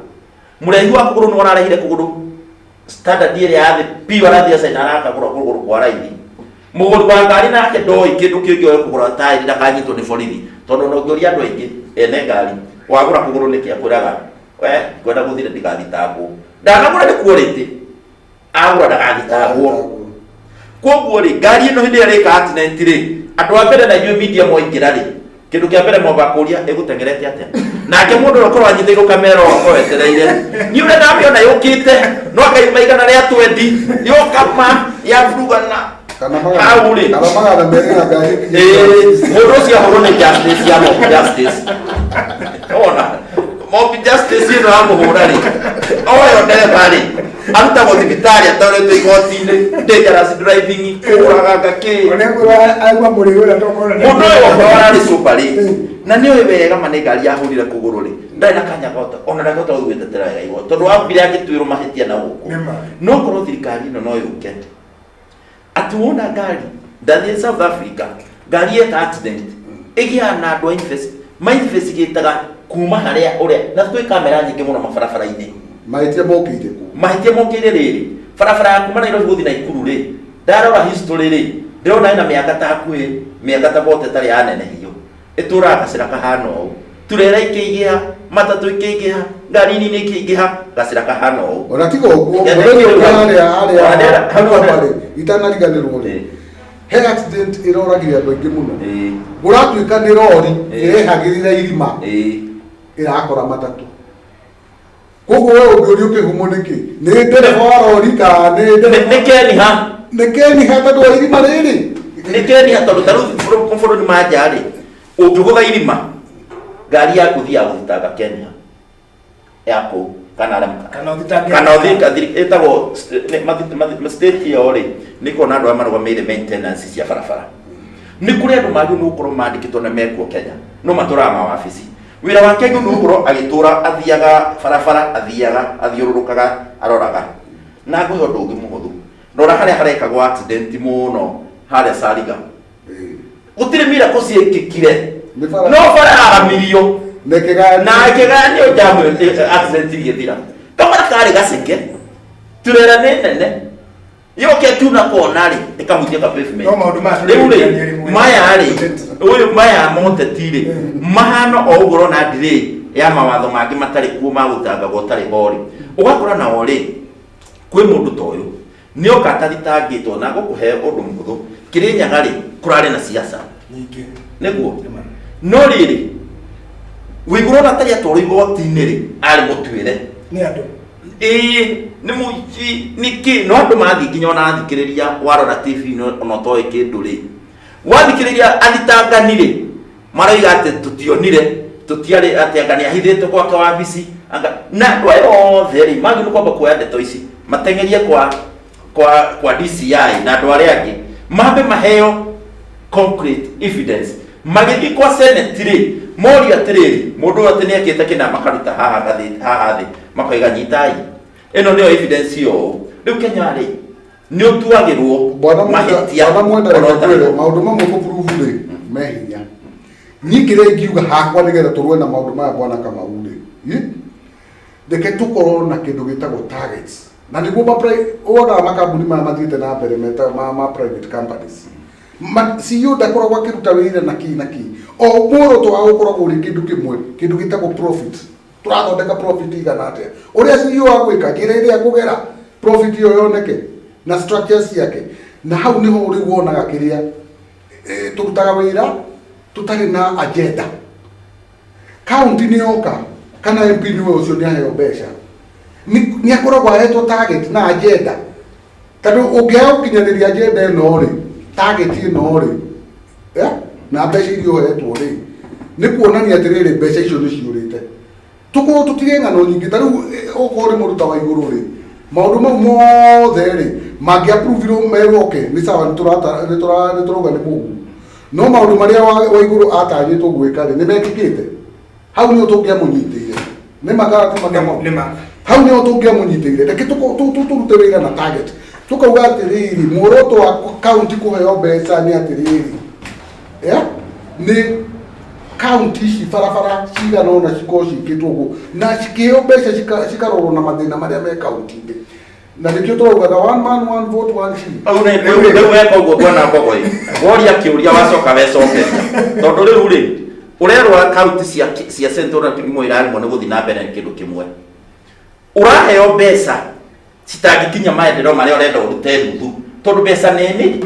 murehi wa kuguru no ararehire kuguru standard ile ya the pi warathia saina araka kuguru kwa raithi muguru wa ngari nake ndoi kindu kingioe kugura tairi ndakanyitwo ni borithi tondu no ngioria andu aingi ene ngari wagura kuguru niki akwiraga we kwenda guthire ndikathitangwo ndanagura ni quality agura ndakathitangwo koguo ri ngari ino hindi areka accident ri andu a mbere na inyuĩ media moingĩra rĩ kĩndũ kĩa mbere mwamba kũria ĩgũtengerete atĩa nake mũndũ ũkorwo anyitĩirwo kamera ũkorwo etereire nĩ ũrĩa ndamĩona yũkĩte no akaima igana rĩa 20 yũkama yavurugana hau rĩ mũndũ ũcio ahũrwo nĩ justice ya mob justice ona mob justice ĩno yamũhũra rĩ oyo ndereba rĩ arutagwo thibitarĩ atwarĩtwo igoti-inĩ dangerous driving kũraga ngakĩ mũndũ ũyũ ararĩ sober rĩ na nĩ ũĩ wega ma nĩ ngari yahũrire kũgũrũ rĩ ndarĩ na kanya gota ona ndangĩhota gũgĩtetera wega igoti tondũ wambire angĩtuĩrwo mahĩtia na gũkũ no korwo thirikari ĩno no yũke atĩ wona ngari ndathiĩ South Africa ngari yeka accident ĩgĩaga na andũ a investigataga kuma harĩa ũrĩa na twĩ kamera nyingĩ mũno mabarabara-inĩ mahĩtia mokĩire rĩrĩ barabara ya kuma Nairobi gũthiĩ Naikuru rĩ ndarora history rĩ ndĩrona ĩna mĩaka ta hakuhĩ mĩaka ta bote tarĩ yanenehio ĩtũraga gacĩra kahana ũũ turera ikĩingĩha matatũ ikĩingĩha ngari nini ikĩingĩha gacĩra kahana ũũ ona tiga ũguo arĩa itanariganĩrwo rĩ he accident ĩroragire andũ aingĩ mũno gũratuĩka nĩ rori ĩrehagĩrĩra irima ĩrakora matatũ koguo wewe ũngĩũria ũkĩhumwo nĩkĩ nĩ ndereba wa rori kana nĩ keniha tondũ wa irima rĩrĩ nĩ keniha tondũ tarĩu bũrũri ma nja rĩ ũngĩgũtha irima ngari yaku thiaga gũthitanga Kenya yakũ kana ĩtagwo state ĩyo rĩ nĩ kuona andũ arĩa marũgamĩrĩire maintenance cia barabara nĩ kũrĩ andũ magĩrĩirwo nĩ gũkorwo mandĩkĩtwo na mekuo Kenya no matũraga mawabici wĩra wake nĩ gũkorwo agĩtũra athiaga barabara athiũrũrũkaga aroraga na ngũhe ũndũ ũngĩ mũhũthũ rora harĩa harekagwo accident mũno harĩa Sariga gũtirĩ miracle ciĩkĩkire no bara yaramirio na kĩganio jamu accident igĩthira kamara karĩ gaceke turera nĩ nene yoke tu na kona rĩ ĩkahutia ka pavement rĩu rĩ maya rĩ ũyũ maya monteti rĩ mahana o ũguo na delay ya mawatho mangĩ matarĩ kuo ma gũtangagwo ũtarĩ ho rĩ ũgakora nao rĩ kwĩ mũndũ ta ũyũ nĩ oka atathitangĩtwo na gũkũhe ũndũ mũhũthũ Kĩrĩnyaga rĩ kũrarĩ na siasa nyingĩ nĩguo no rĩrĩ wĩigũrwo atarĩ atwarwo igoti-inĩ rĩ arĩ mũtuĩre nĩ andũ nĩ mũici nĩkĩ no andũ mathiĩ nginya ona athikĩrĩria warora TV ona ũtoĩ kĩndũ rĩ wathikĩrĩria athitangani rĩ maroiga atĩ tũtiarĩ atĩ anga nĩ ahithĩtwo gwake wabici na andũ aya othe rĩ magĩrĩirwo nĩ kwamba kuoya ndeto ici matengerie kwa DCI na andũ arĩa angĩ mambe maheo concrete evidence magĩthiĩ kwa Senate rĩ moria atĩrĩrĩ mũndũ atĩ nĩ ekĩte kĩna makaruta haha thĩ makoiga nyitai ĩno nĩyo evidence yo rĩu Kenya rĩ nĩ ũtuagĩrwo mahĩtia maũndũ mamwe gũprove rĩ me hinya nyikire ngiuga hakwa nigetha turwe na maundu maya bwana kama ule ndeke tukorwo na kindu gitagwo targets na niguo ona makambuni maya mathiite na mbere meta ma private companies CEO ndakoragwo akiruta wĩra na ki o muoroto wa gukoragwo uri kindu kimwe kindu gitagwo profit turathondeka profit igana atia uria CEO agwika njira iria kugera profit iyo yoneke na structures yake na hau niho uri wonaga kiria turutaga wĩra tutari na agenda county ni yoka kana MP ni ucio ni aheo mbeca ni akoragwo ahetwo target na agenda tondu ungiaga gukinyaniria agenda ino ri target ino ri na mbeca irio hetwo ri ni kuonania atiriri mbeca icio ni ciurite tuko tutige ngano nyingi tariu ukore muruta wa iguru ri maundu mau mothe ri mangi approve ro meroke ni sawa ni turoga ni mugu no maundu maria wa iguru atanyitwo gwika ri ni mekikite hau ni utungia munyitire ni makarati magamo hau ni utungia munyitire reke turute wira na target tukauga atiriri muoroto wa county kuheo mbeca ni atiriri ni county ici barabara cigana ona cikorwo cikitwo guo na cikiheo mbeca cikarorwo na mathina maria me county na nikio turaugaga one man one vote one shilling au ne weka uguo bwana Mbogo woria kiuria wacoka wecoke tondu riu ri urerwa county cia central kimwe irarimo ni guthi na mbere kindu kimwe uraheo mbeca citangikinya maendeleo maria urenda urute nuthu tondu mbeca nini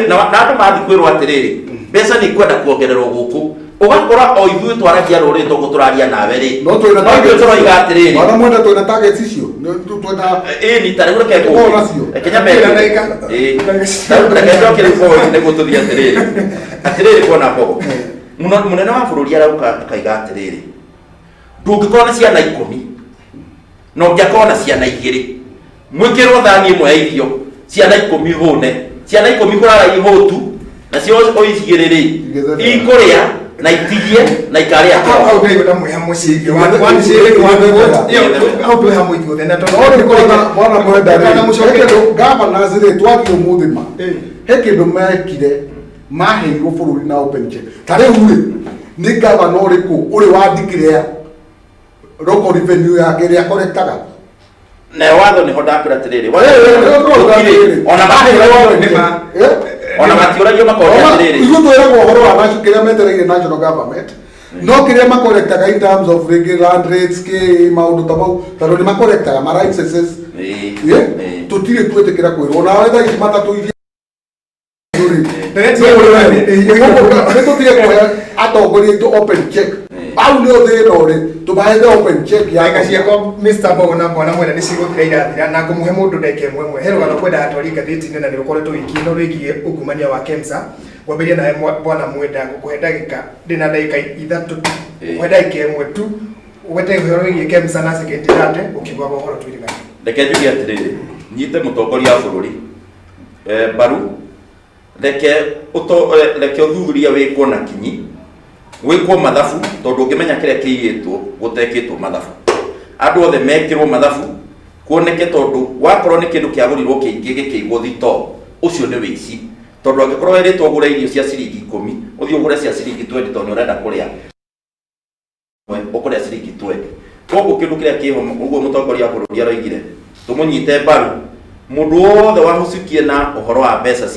na andu mathi kwirwo atiriri mbeca ni kwenda kuongererwo guku ugakora o ithuĩ twaragia rũrĩ tũgũ tũraria nawe rĩ no tũroiga atĩrĩrĩ ona mwenda twĩna targets icio twĩna ni tarĩ reke kenya meka reke njoke rĩu boys nĩguo tũthiĩ atĩrĩrĩ kuona Mbogo mũnene wa bũrũri arauka akaiga atĩrĩrĩ ndũngĩkorwo na ciana 10 no ũngĩakorwo na ciana 2 mwĩkĩrwo thani ĩmwe ya irio ciana 10 hũne ciana 10 kũrara ihũtu na cio oicigĩrĩrĩ ikũrĩa na itigie na ikaria au ndio ndio muhimu mucigi wa shiriki wa au tu hamu ithu thena tondu bwana mwenda na mucokero governors ri twagi umuthima he kindu mekire maheirwo bururi na open check tare uri ni governor riku uri wandikire local revenue yake ria collectaga na watho ni hoda atiriri ona ona matiũragio makoria atĩrĩrĩ ithuĩ twĩragwo ũhoro wa nacio kĩrĩa metereire national government no kĩrĩa makorektaga in terms of land rates maũndũ ta mau tondũ nĩ makorektaga ma licenses tũtirĩ twĩtĩkĩra kwĩrwo na wetha ici matatũ iria nĩ tũtige kuoya atongoria aitũ open check au nĩ thĩna ũrĩ tũmahethe open check yaga ciakwa Mr. Mbogo na bwana mwenda nĩ cigũthira irathira na ngũmũhe mũndũ ndeke mwemwe he rũgano kwenda atwari ngathĩti-inĩ na nĩ rũkoretwo wiki-ĩno rwĩgiĩ ungumania wa KEMSA wambĩrĩria nawe bwana mwenda ngũkũhe ndagĩka ndĩna ndagĩka 3 tu kũhe ndagĩka 1 tu wete ũhoro wĩgiĩ KEMSA na secretariat ũkiugaga ũhoro twĩrĩgane reke njuge atĩrĩrĩ nyite mũtongoria wa bũrũri mbaru reke ũthuthuria wĩkwo na kinyi wĩkwo mathabu tondũ ũngĩmenya kĩrĩa kĩiyĩtwo gũtekĩtwo mathabu andũ othe mekĩrwo mathabu kuoneke tondũ wakorwo nĩ kĩndũ kĩagũrirwo kĩingĩ gĩkĩigwo thito ũcio nĩ wĩici tondũ angĩkorwo wĩrĩtwo ũgũre irio cia ciringi 10 ũthiĩ ũgũre cia ciringi 20 tondũ nĩ ũrenda kũrĩa ũkũrĩa ciringi 20 koguo kĩndũ kĩrĩa kĩho ũguo mũtongoria wa bũrũri aroigire tũmũnyite mbaru mũndũ wothe wahucikie na ũhoro wa mbeca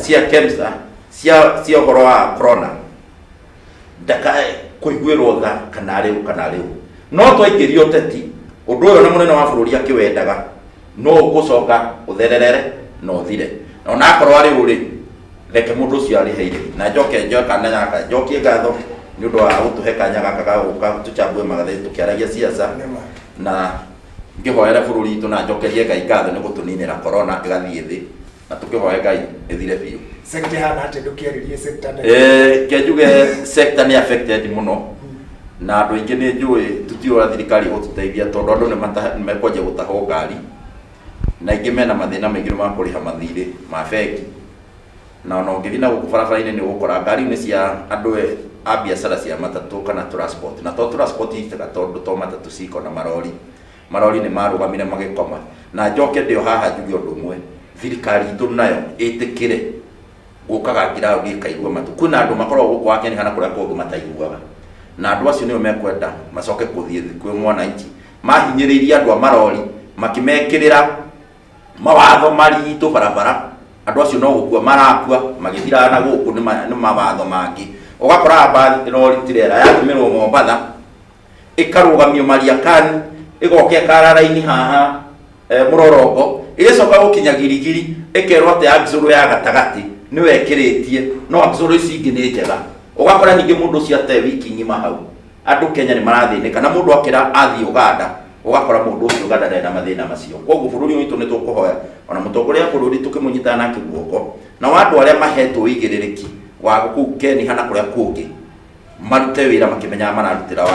cia KEMSA cia ũhoro wa corona ndakae kũiguĩrwo tha kana rĩu no twaingĩrio teti ũndũ ũyũ na mũnene wa bũrũri akĩwendaga no ũgũcoka ũthererere na ũthire na onakorwo arĩ ũrĩ reke mũndũ ũcio arĩheire na njokie ngatho nĩ ũndũ wa gũtũhe kanya gaka ga gũka tũchambue magathĩti tũkĩaragia siasa na ngĩhoera bũrũri witũ na njokerie Ngai ngatho nĩ gũtũninĩra corona ĩgathiĩ thĩ na tũkĩhoya Ngai ĩthire biũ sector hana ate ndũkĩarĩrie sector kĩnjuge sector nĩ affected mũno na andũ aingĩ nĩ njũĩ tũtiũra thirikari gũtũteithia tondũ andũ nĩ mekwenja gũtahwo ngari na aingĩ mena mathĩna maingĩ ma kũrĩha mathirĩ ma bengi na ona ũngĩthiĩ na gũkũ barabara-inĩ nĩ ũgũkora ngari nĩ cia andũ a biacara cia matatũ kana transport na to transport itega tondũ to matatũ ciko na marori nĩ marũgamire magĩkoma na njoke ndĩo haha njuge ũndũ ũmwe thirikari itũ nayo ĩtĩkĩre gukaga kiraudi kaigua matu kuna andu makorwo guku wake ni kana kuria kungi mataiguaga na andu acio niyo mekwenda macoke kuthie kwi mwananchi mahinyiriria andu amarori makimekirira mawatho maritu barabara andu acio no gukua marakua magithira na guku ni mawatho mangi ugakora bathi no ritirera yakimirwo Mombatha ikarugamio Mariakani igokia kararaini haha Murorongo icoka gukinya Girigiri ikerwo ate Axolo ya gatagati ni wekiritie no Axolo ici ingi ni njega ugakora ningi mundu cia te wiki ngima hau andu Kenya ni marathinika na mundu akira athi Uganda ugakora mundu ucio Uganda ndena mathina macio koguo bururi witu ni tukuhoya ona mutongoria bururi tukimunyitana na kiguoko na wandu aria mahetwo igiririki wa guku Keni hana kuria kungi marute wira makimenya mararutira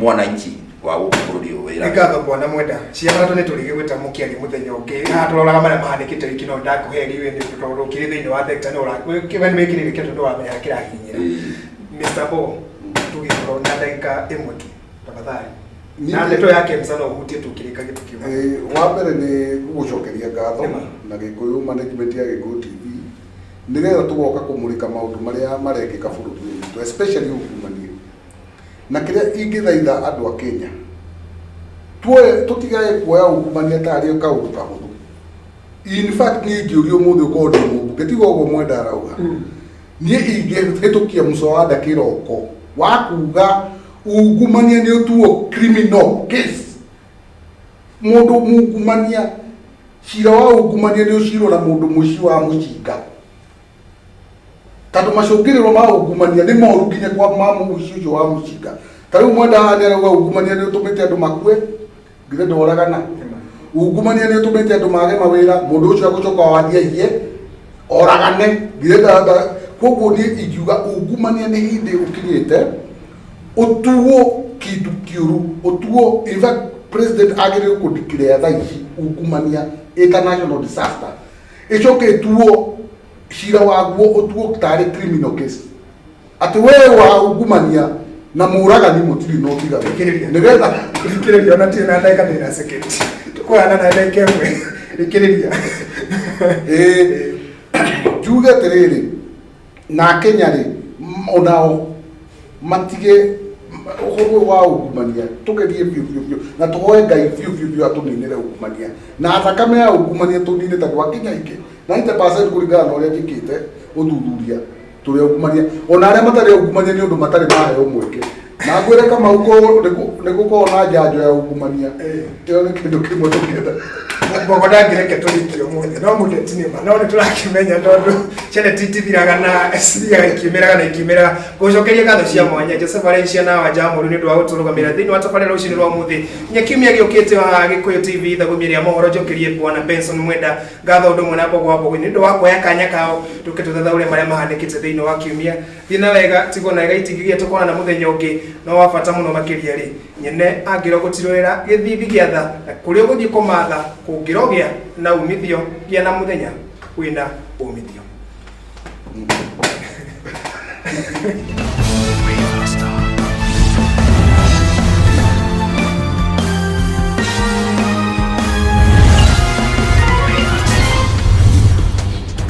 mwananchi wa bururi wira ngatho bwana mwenda ciana tu ni turige gwita mukiari muthenya ungi ha turoraga maria mahandikite wiki no ndakuheri we ni tutoro kiri thiini wa sector no ra kiven mekiri wiki tundu wa meha kirahinyira Mr. Bo tugikoro na ndagika imwe tu tafadhali na ndeto yake msano hutie tukirika kitu kimwe wa mbere ni gucokeria ngatho na Gikuyu management ya Gikuyu TV nigetha tugoka kumurika maundu maria marekika bururi witu especially ungumania na kiria ingithaitha andu a Kenya tutigae kuoya ungumania tari kaundu kahuthu in fact ni ngiurio muthe ukondi mungu getigo ugo mwenda arauga nie ingihitukia musoada kiroko wa kuga ungumania ni utuo criminal case mundu mungumania cira wa ungumania ni uciro na mundu muci wa mucinga tatu macungiriro ma ungumania ni moru nginya kwa mamu ucio wa mucinga tariu mwenda hanera wa ungumania ni utumite andu makue ngire ndoragana ungumania ni utumite andu mage mawira mundu ucio agucoka wathie oragane ngire ndada koguo ni ikiuga ungumania ni hindi ukinyite utuo kitu kiuru utuo in fact president agire ku declare thaici ungumania international disaster icoke tuo shira waguo utuo tari criminal case ati wewe wa ungumania na muraga ni mutiri no tiga nigetha ikireria na tina ndeka ndina second kwa na ndeka mwe ikireria juge terere na Kenya ri onao matige uhoro wa ungumania tugerie biu na tuhoe Ngai biu atuninire ungumania na thakame ya ungumania tunine ta kwa Kenya iki 90% kuringana na uria njikite uthuthuria turia ungumania ona aria matari ungumania ni undu matari maheo mweke na ngwire kama uko niguko na njanjo ya ungumania iyo ni kindu kimwe tukenda Bogo ndangireke turikio muthi no mudetini ma no turakimenya tondu chene titithiraga na siria ikimeraga na ikimera gucokeria ngatho cia mwanya Joseph Valencia na Wajamuru ni ndu wa guturugamira thiini wa tabarĩra ucio ni rwa muthi nyakimia giukite wa Gikuyu TV thagumiria mohoro njokerie bwana Benson Mwenda ngatho undu mwe na Bogo wa Bogo ni ndu wa kuoya kanya kao tukituthathaure maria mahandikite thiini wa kiumia thina wega tigo na gaitigiria tukona na muthenya ungi no wabata muno makiria ri nyene angiro gutirorera githithi giatha na kuria guthii kumatha kungirogea na umithio gia na muthenya wina umithio